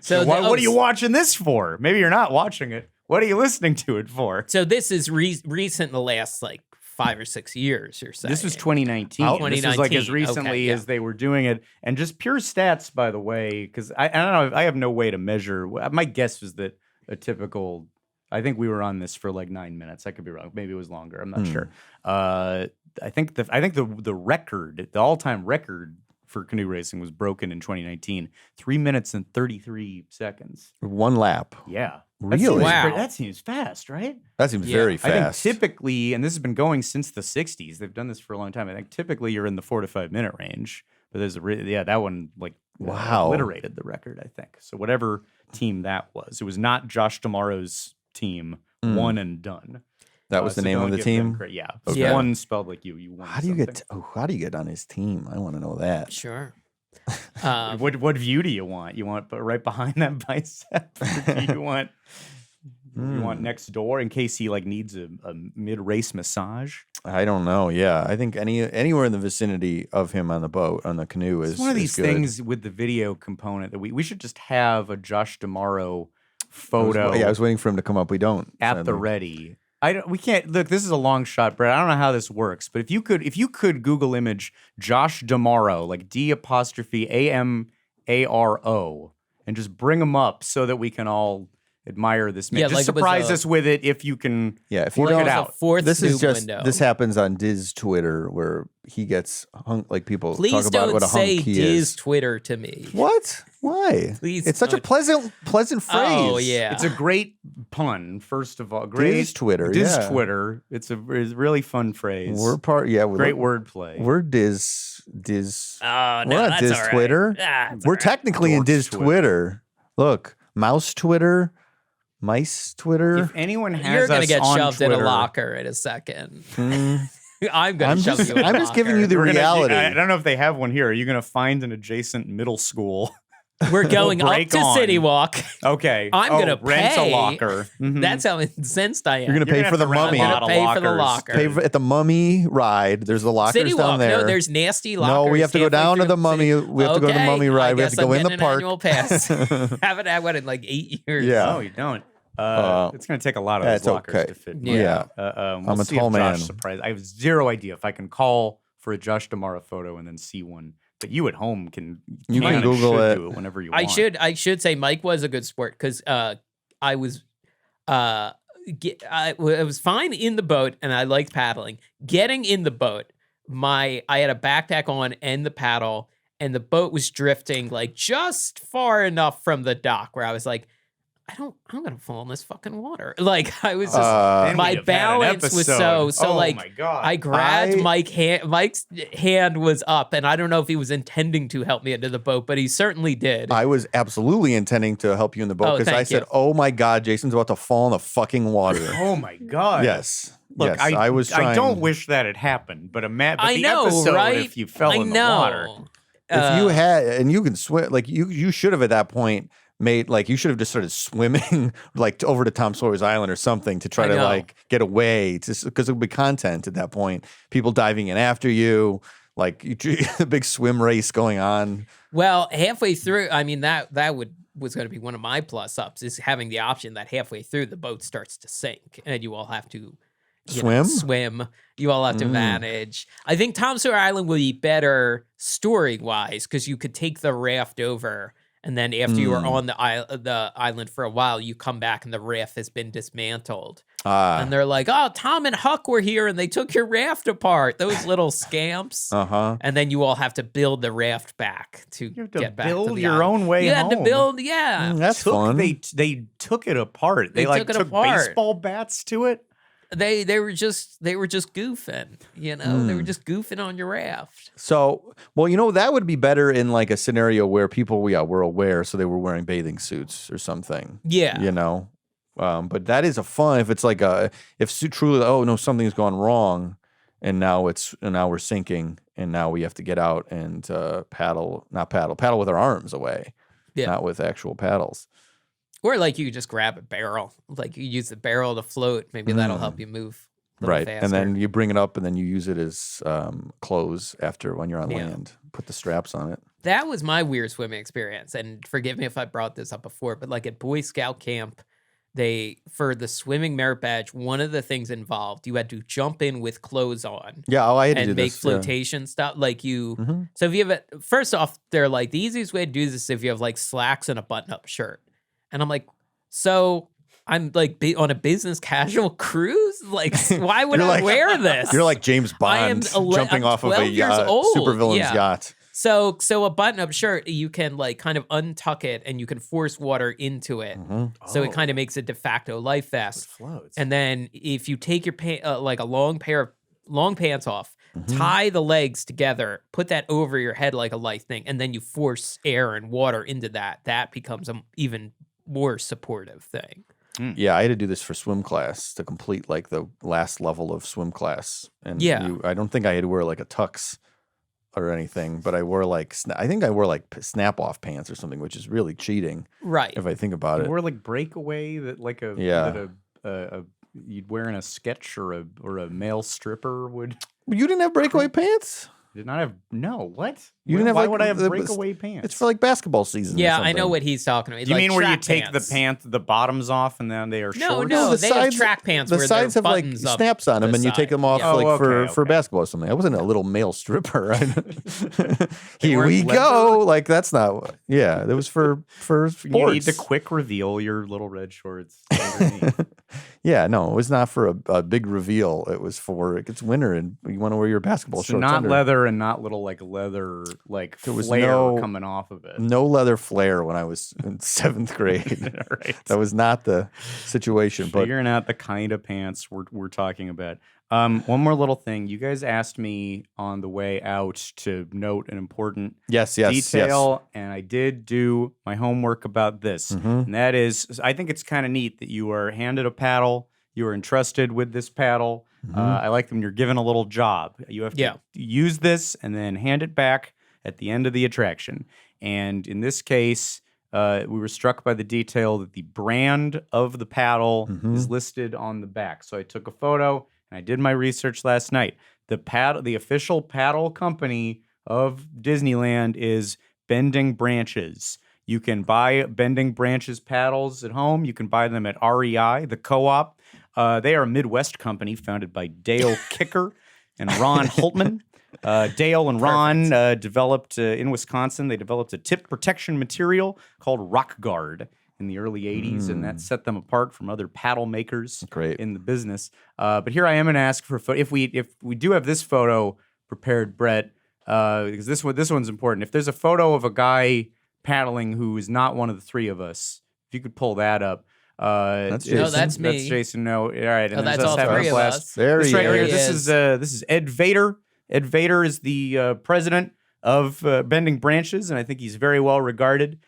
So what are you watching this for? Maybe you're not watching it. What are you listening to it for? So this is recent, the last like 5 or 6 years or so. This was 2019. This was like as recently as they were doing it. And just pure stats, by the way, because I don't know, I have no way to measure. My guess was that a typical, I think we were on this for like 9 minutes. I could be wrong. Maybe it was longer. I'm not sure. I think the record, the all-time record for canoe racing was broken in 2019. 3 minutes and 33 seconds. One lap. Yeah. Really? That seems fast, right? That seems very fast. I think typically, and this has been going since the 60s, they've done this for a long time. I think typically you're in the 4 to 5 minute range, but there's that one obliterated the record, I think. So whatever team that was, it was not Josh D'Amaro's team, one and done. That was the name of the team? Yeah. Okay. One spelled like you won. How do you get on his team? I want to know that. Sure. What view do you want? You want right behind that bicep? Or do you want next door in case he needs a mid-race massage? I don't know. Yeah, I think anywhere in the vicinity of him on the boat, on the canoe is one of these good. things with the video component that we should just have a Josh D'Amaro photo. I was waiting for him to come up. We don't at the ready. We can't look. This is a long shot, Brett. I don't know how this works, but if you could Google image Josh D'Amaro, like DAMARO, and just bring him up so that we can all admire this man. Just surprise us with it if you can. Yeah, if you work don't, it out. This is just window. This happens on Diz Twitter where he gets hung. Like people Please talk about what a hunk he is. Please don't say Diz Twitter to me. What? Why? Please. It's such a pleasant phrase. Oh yeah, it's a great pun. First of all, great Diz Twitter. Diz Twitter. It's a really fun phrase. We're great wordplay. We're Diz. Oh no, we're not that's Diz all right. Twitter. Ah, we're technically in Diz Twitter. Twitter. Look, mouse Twitter, mice Twitter. If anyone has You're going to us get on shoved Twitter, in a locker in a second. I'm going to shove you in a locker. I'm just giving you the reality. I don't know if they have one here. Are you going to find an adjacent middle school? We're going up to City Walk. Okay. I'm going to rent a locker. Mm-hmm. That's how incensed I am. You're going to pay for the mummy. I'm going to pay for the locker. At the mummy ride. There's the lockers City down Walk. there. No, there's nasty lockers. No, we have to go down to the mummy. We have to go to the mummy ride. We have to go in the park. Annual pass. Haven't had one in like 8 years. Yeah. No, you don't. It's going to take a lot of those lockers to fit. Yeah. We'll I'm a see tall if man. Josh surprised. I have zero idea if I can call for a Josh Damara photo and then see one. But you at home can Google it. do it whenever you want. I should say Mike was a good sport because I was fine in the boat and I liked paddling. Getting in the boat, I had a backpack on and the paddle, and the boat was drifting like just far enough from the dock where I was like, I'm gonna fall in this fucking water. Like I was just my balance was so like my God. I grabbed Mike's hand was up, and I don't know if he was intending to help me into the boat, but he certainly did. I was absolutely intending to help you in the boat because I said, "Oh my God, Jason's about to fall in the fucking water." Oh my God. Yes. Look, yes, I was trying. I don't wish that had happened, but I know, episode, right? if you fell in the water. If you had, and you can swim, like you should have at that point made, like you should have just started swimming like over to Tom Sawyer's Island or something to try to like get away, because it would be content at that point. People diving in after you, like a big swim race going on. Well, halfway through, I mean was going to be one of my plus ups is having the option that halfway through the boat starts to sink and you all have to swim. You all have to manage. I think Tom Sawyer Island will be better story wise because you could take the raft over. And then after you are on the island for a while, you come back and the raft has been dismantled. And they're like, "Oh, Tom and Huck were here and they took your raft apart. Those little scamps." And then you all have to build the raft back to get back to the island. Build your own way home. You had to build, that's fun. They took it apart. They like took baseball bats to it. They were just goofing, you know. They were just goofing on your raft. So, well, that would be better in like a scenario where people were aware, so they were wearing bathing suits or something. Yeah, but that is a fun if it's like if truly something's gone wrong, and now we're sinking, and now we have to get out and paddle with our arms away, not with actual paddles. Or like you just grab a barrel, like you use the barrel to float. Maybe that'll help you move right, faster. and then you bring it up, and then you use it as clothes after when you're on land. Put the straps on it. That was my weird swimming experience, and forgive me if I brought this up before, but like at Boy Scout camp, for the swimming merit badge, one of the things involved, you had to jump in with clothes on. Yeah, I had to do and make this, flotation stuff. Like you, so if you have first off, they're like the easiest way to do this is if you have like slacks and a button-up shirt. And I'm like, so I'm like on a business casual cruise? Like, why would I wear this? You're like James Bond jumping off of a supervillain's yacht. So a button-up shirt, you can like kind of untuck it and you can force water into it. So it kind of makes a de facto life vest. It floats. And then if you take your like a long pair of long pants off, tie the legs together, put that over your head like a life thing, and then you force air and water into that becomes an even more supportive thing. Yeah, I had to do this for swim class to complete like the last level of swim class. And I don't think I had to wear like a tux or anything, but I wore like snap-off pants or something, which is really cheating. Right. If I think about it. Wore like breakaway that like you'd wear in a sketch or a male stripper would. You didn't have breakaway pants? Did not have what? You didn't have why would I have breakaway pants? It's for like basketball season. Yeah, I know what he's talking about. You like mean where you take pants. the bottoms off and then they are shorts? No, they have track pants. The where sides have like snaps on them, and you take them off for basketball or something. I wasn't a little male stripper. Here we go. Like that's not. Yeah, that was for sports. You need to quick reveal your little red shorts underneath. Yeah, no, it was not for a big reveal. It was for it's winter and you want to wear your basketball shorts. Not under. leather and not little like leather like there was flare coming off of it. No leather flare when I was in 7th grade. Right. That was not the situation. But figuring out the kind of pants we're talking about. One more little thing. You guys asked me on the way out to note an important detail, and I did do my homework about this. And that is, I think it's kind of neat that you are handed a paddle. You are entrusted with this paddle. I like when you're given a little job. You have to use this and then hand it back at the end of the attraction. And in this case, we were struck by the detail that the brand of the paddle is listed on the back. So I took a photo. I did my research last night. The official paddle company of Disneyland is Bending Branches. You can buy Bending Branches paddles at home. You can buy them at REI, the co-op. They are a Midwest company founded by Dale Kicker and Ron Holtman. Dale and Ron developed in Wisconsin. They developed a tip protection material called Rock Guard in the early 80s, and that set them apart from other paddle makers in the business. But here I am going to ask for a photo. If we do have this photo prepared, Brett, because this one's important. If there's a photo of a guy paddling who is not one of the three of us, if you could pull that up. That's Jason. No, that's me. That's Jason. No, all right. And that's all three of us. There this he right here. is. This is Ed Vader. Ed Vader is the president of Bending Branches, and I think he's very well regarded.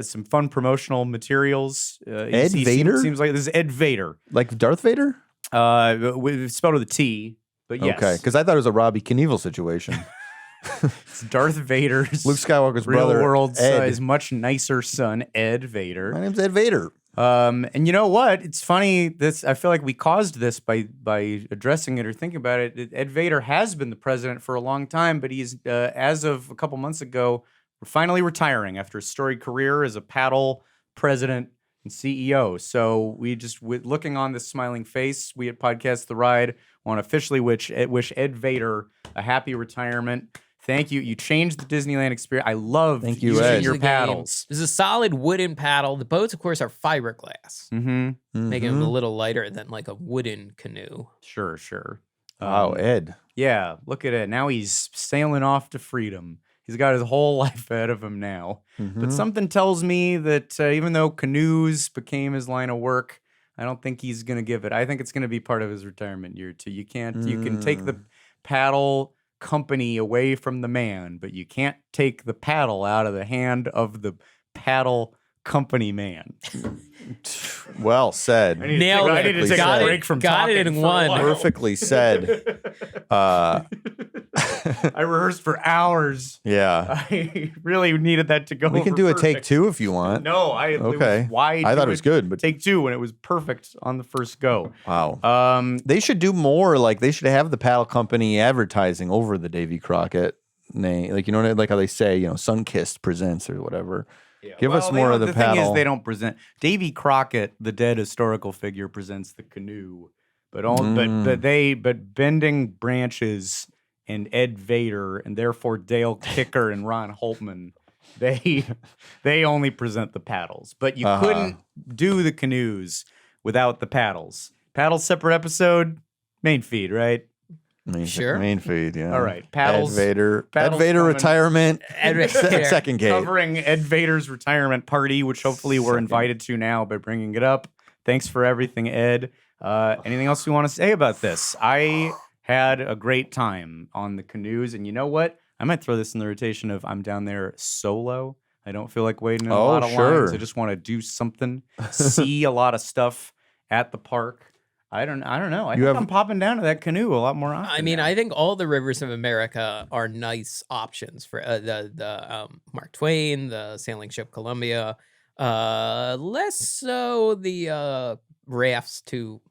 Some fun promotional materials. Ed Vader? Seems like this is Ed Vader. Like Darth Vader? Spelled with a T, but yes. Okay, because I thought it was a Robbie Knievel situation. It's Darth Vader's Luke Skywalker's real brother, world Ed. his much nicer son, Ed Vader. My name's Ed Vader. And you know what? It's funny. I feel like we caused this by addressing it or thinking about it. Ed Vader has been the president for a long time, but he's as of a couple months ago, finally retiring after a storied career as a paddle president and CEO. So we just, looking on this smiling face, we at Podcast The Ride want to officially wish Ed Vader a happy retirement. Thank you. You changed the Disneyland experience. I love using your paddles. This is a solid wooden paddle. The boats, of course, are fiberglass, making them a little lighter than like a wooden canoe. Sure. Wow, Ed. Yeah, look at it. Now he's sailing off to freedom. He's got his whole life ahead of him now. But something tells me that even though canoes became his line of work, I don't think he's going to give it. I think it's going to be part of his retirement year too. You can take the paddle company away from the man, but you can't take the paddle out of the hand of the paddle company man. Well said. I need to take a break from talking. Got it in one. Perfectly said. I rehearsed for hours. Yeah. I really needed that to go. We can do a take two if you want. No, okay. Why? I thought it was good, but take two when it was perfect on the first go. Wow. They should do more. Like they should have the paddle company advertising over the Davy Crockett name. Like like how they say, Sunkissed presents or whatever. Yeah. Give us more of the paddle. The thing is, they don't present. Davy Crockett, the dead historical figure, presents the canoe, but Bending Branches and Ed Vader, and therefore Dale Kicker and Ron Holtman, they only present the paddles. But you couldn't do the canoes without the paddles. Paddles separate episode, main feed, right? Main feed, yeah. All right, paddles. Ed Vader retirement. Second game. Covering Ed Vader's retirement party, which hopefully we're invited to now by bringing it up. Thanks for everything, Ed. Anything else you want to say about this? I had a great time on the canoes, and you know what? I might throw this in the rotation of I'm down there solo. I don't feel like waiting in a lot of lines. I just want to do something, see a lot of stuff at the park. I don't know. I think I'm popping down to that canoe a lot more often. I mean, I think all the rivers of America are nice options for the Mark Twain, the sailing ship Columbia. Less so the rafts to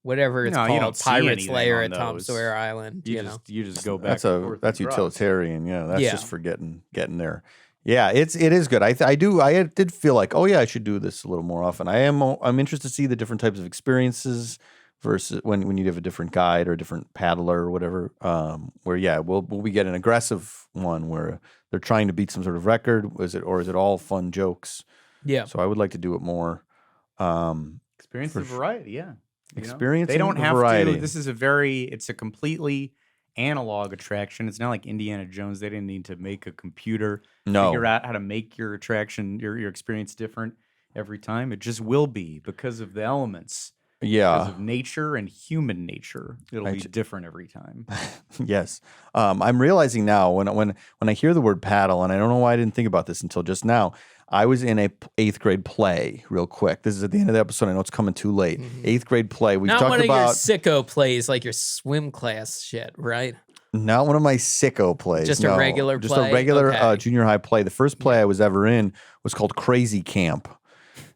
whatever it's called, Pirate's Lair at Tom Sawyer Island. You just go back. That's utilitarian. Yeah, that's just for getting there. Yeah, it is good. I did feel like, I should do this a little more often. I'm interested to see the different types of experiences versus when you have a different guide or a different paddler or whatever. Where we'll be getting an aggressive one where they're trying to beat some sort of record. Is it all fun jokes? Yeah. So I would like to do it more. Experience the variety. Yeah. Experience. They don't have variety. to. This is it's a completely analog attraction. It's not like Indiana Jones. They didn't need to make a computer figure out how to make your attraction, your experience different every time. It just will be because of the elements Because of nature and human nature, it'll be different every time. Yes. I'm realizing now when I hear the word paddle, and I don't know why I didn't think about this until just now. I was in a 8th grade play, real quick. This is at the end of the episode. I know it's coming too late. 8th grade play. We talked about your sicko plays like your swim class shit, right? Not one of my sicko plays. Just a regular just play? a regular Okay. junior high play. The first play I was ever in was called Crazy Camp.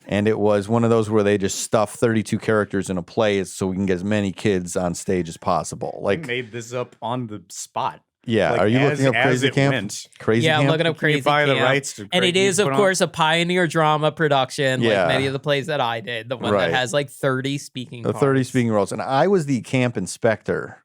And it was one of those where they just stuff 32 characters in a play so we can get as many kids on stage as possible. Like, I made this up on the spot. Yeah, like, are you looking up Crazy Camp? Crazy Camp? I'm looking up Crazy Camp. The rights to and it is, of course, a pioneer drama production, like many of the plays that I did. The one that has like 30 speaking roles. 30 speaking roles. And I was the camp inspector.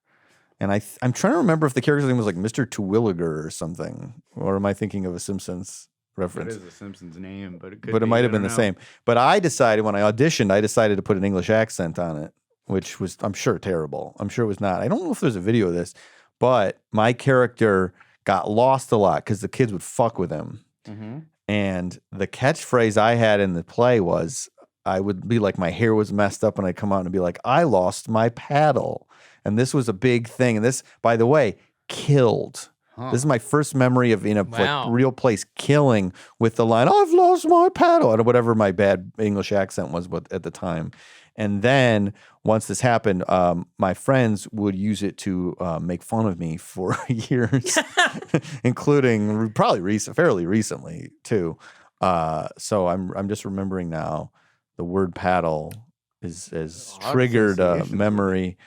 And I'm trying to remember if the character's name was like Mr. Terwilliger or something. Or am I thinking of a Simpsons reference? It is a Simpsons name, but it might have been the same. But I decided when I auditioned, to put an English accent on it, which was, I'm sure, terrible. I'm sure it was not. I don't know if there's a video of this. But my character got lost a lot because the kids would fuck with him. Mm-hmm. And the catchphrase I had in the play was, I would be like, my hair was messed up and I'd come out and be like, I lost my paddle. And this was a big thing. And this, by the way, killed. Huh. This is my first memory of in a like, real place killing with the line, I've lost my paddle, or whatever my bad English accent was at the time. And then once this happened, my friends would use it to make fun of me for years, including probably fairly recently too. So I'm just remembering now the word paddle is triggered a memory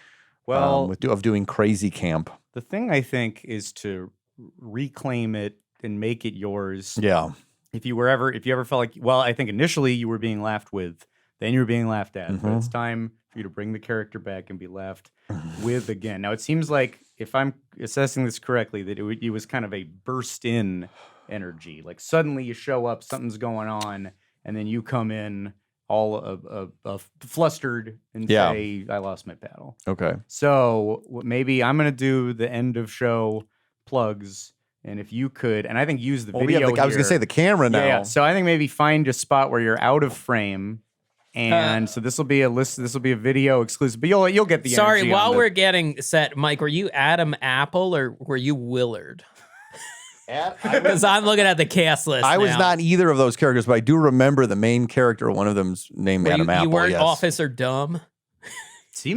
of doing Crazy Camp. The thing I think is to reclaim it and make it yours. Yeah. If you ever felt like, well, I think initially you were being laughed with. Then you're being laughed at. Mm-hmm. But it's time for you to bring the character back and be laughed with again. Now, it seems like, if I'm assessing this correctly, that it was kind of a burst-in energy. Like, suddenly you show up, something's going on, and then you come in all flustered and say, I lost my paddle. Okay. So maybe I'm going to do the end of show plugs. And if you could, and I think use the video I was going to say the camera now. Yeah, so I think maybe find a spot where you're out of frame. And so this will be a list. This will be a video exclusive, but you'll get the. Sorry, while we're getting set, Mike, were you Adam Apple or were you Willard? Because I'm looking at the cast list. I was not either of those characters, but I do remember the main character. One of them's named Adam Apple. You weren't yes. Officer Dumb.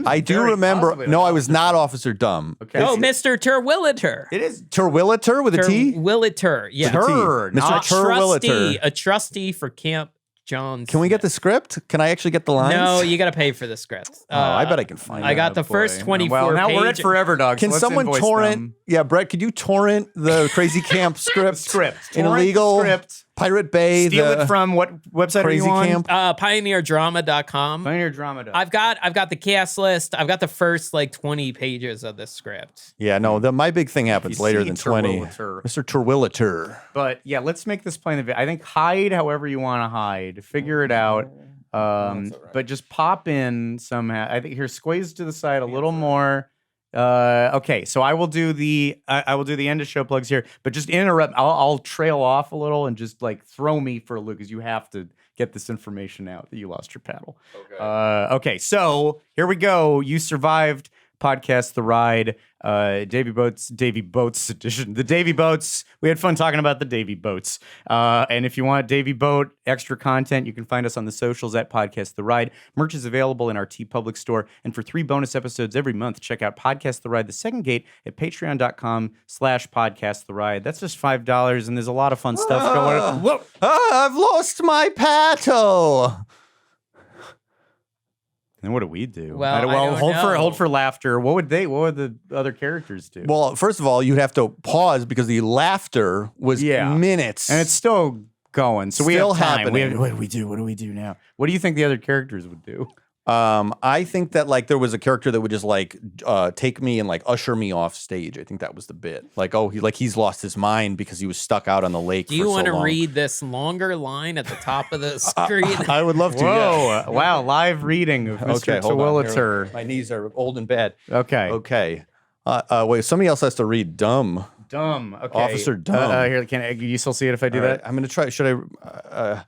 I do remember. No, I was not Officer Dumb. Okay. Oh, Mr. Terwilliger. It is Terwilliger with a T. Terwilliger, yeah. Mr. Terwilliger, a trustee for Camp John. Can we get the script? Can I actually get the lines? No, you got to pay for the script. I bet I can find it. I got the first 24 Well, now page. we're at Forever Dogs. Can someone torrent? Them. Yeah, Brett, could you torrent the Crazy Camp script? In Torrent illegal script. Pirate Bay. Steal it from what website Crazy are you on? Camp? PioneerDrama.com. PioneerDrama.com. I've got the cast list. I've got the first like 20 pages of the script. Yeah, no, my big thing happens later than 20. Mr. Terwilliger. But yeah, let's make this play in the video. I think hide however you want to hide. Figure it out. Right. But just pop in somehow. I think here, squeeze to the side a little more. Okay, so I will do the end of show plugs here, but just interrupt. I'll trail off a little and just like throw me for a loop because you have to get this information out that you lost your paddle. Okay. Okay, so here we go. You survived Podcast The Ride, Davy Boats edition. The Davy Boats. We had fun talking about the Davy Boats. And if you want Davy Boat extra content, you can find us on the socials at Podcast The Ride. Merch is available in our TeePublic store. And for 3 bonus episodes every month, check out Podcast The Ride, The Second Gate at patreon.com/Podcast The Ride. That's just $5, and there's a lot of fun stuff going on. Whoa. I've lost my paddle. And what do we do? Well, hold for laughter. What would the other characters do? Well, first of all, you'd have to pause because the laughter was minutes, and it's still going. So we have time. Happening. What do we do? What do we do now? What do you think the other characters would do? I think that like there was a character that would just like take me and like usher me off stage. I think that was the bit. Like, he's lost his mind because he was stuck out on the lake. Do you want to read this longer line at the top of the screen? I would love to. Whoa! Yeah. Wow! Live reading of Mr. Terwilliger. My knees are old and bad. Okay. Wait. Somebody else has to read Dumb. Okay. Officer Dumb. Here, can you still see it if I do that? I'm gonna try. Should I?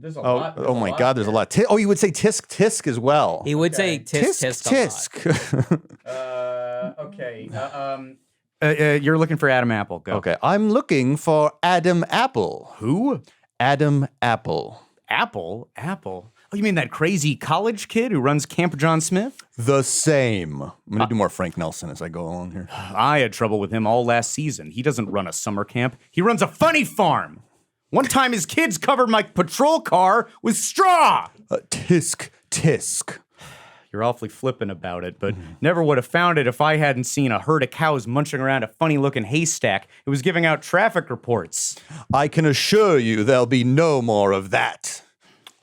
There's a Oh, lot. oh my God, there's a lot. Oh, you would say tisk tisk as well. He would say tisk tisk tisk. Okay. You're looking for Adam Apple. Go. Okay, I'm looking for Adam Apple. Who? Adam Apple. Apple? Oh, you mean that crazy college kid who runs Camp John Smith? The same. I'm going to do more Frank Nelson as I go along here. I had trouble with him all last season. He doesn't run a summer camp. He runs a funny farm. One time his kids covered my patrol car with straw. Tisk tisk. You're awfully flippant about it, but never would have found it if I hadn't seen a herd of cows munching around a funny-looking haystack. It was giving out traffic reports. I can assure you there'll be no more of that.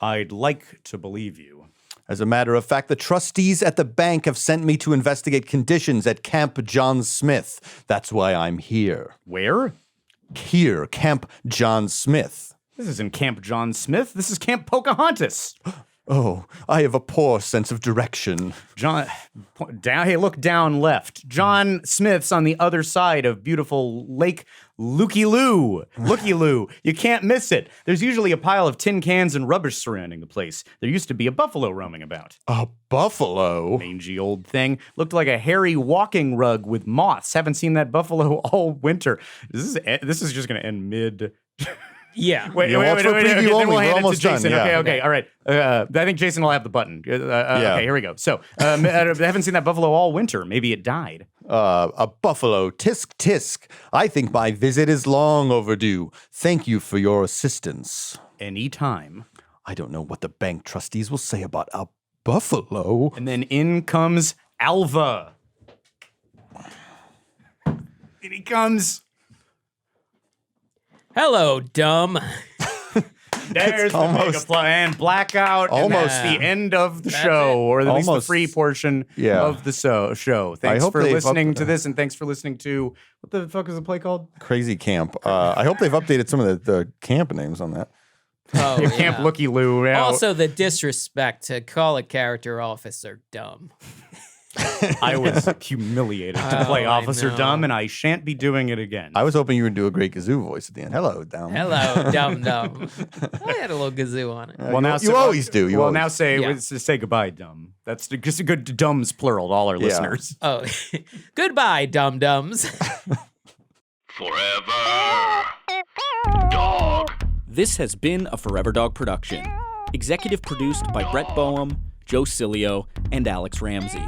I'd like to believe you. As a matter of fact, the trustees at the bank have sent me to investigate conditions at Camp John Smith. That's why I'm here. Where? Here, Camp John Smith. This isn't Camp John Smith. This is Camp Pocahontas. Oh, I have a poor sense of direction. Hey, look down left. John Smith's on the other side of beautiful Lake Looky-Loo. Looky-Loo. You can't miss it. There's usually a pile of tin cans and rubbish surrounding the place. There used to be a buffalo roaming about. A buffalo? Mangy old thing. Looked like a hairy walking rug with moths. Haven't seen that buffalo all winter. This is just going to end mid... Yeah. Wait, for preview only. We're almost done. Yeah. Okay, all right. I think Jason will have the button. Okay, here we go. So, I haven't seen that buffalo all winter. Maybe it died. A buffalo. Tisk tisk. I think my visit is long overdue. Thank you for your assistance. Anytime. I don't know what the bank trustees will say about a buffalo. And then in comes Alva. And he comes... Hello, dumb. There's the mega plan. Blackout. Almost. And that's the end of the show, or at least the Almost. free portion of the show. Thanks hope for they've listening to this, and thanks for listening to, what the fuck is the play called? Crazy Camp. I hope they've updated some of the camp names on that. Oh, Camp Looky-Loo. Also, the disrespect to call a character Officer Dumb. I was humiliated to play Officer Dumb, and I shan't be doing it again. I was hoping you would do a great kazoo voice at the end. Hello, Dumb. Hello, Dumb Dumb. I had a little kazoo on it. Well, now you always do. You well, always. now say goodbye, Dumb. That's just a good Dumbs plural to all our listeners. Oh, goodbye, Dum Dums. Forever Dog. This has been a Forever Dog production. Executive produced by Brett Boehm, Joe Cilio, and Alex Ramsey.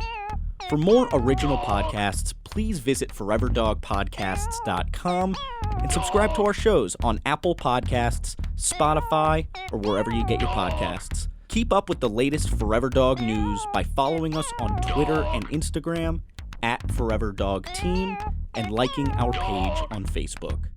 For more original podcasts, please visit foreverdogpodcasts.com and subscribe to our shows on Apple Podcasts, Spotify, or wherever you get your podcasts. Keep up with the latest Forever Dog news by following us on Twitter and Instagram @ForeverDogTeam and liking our page on Facebook.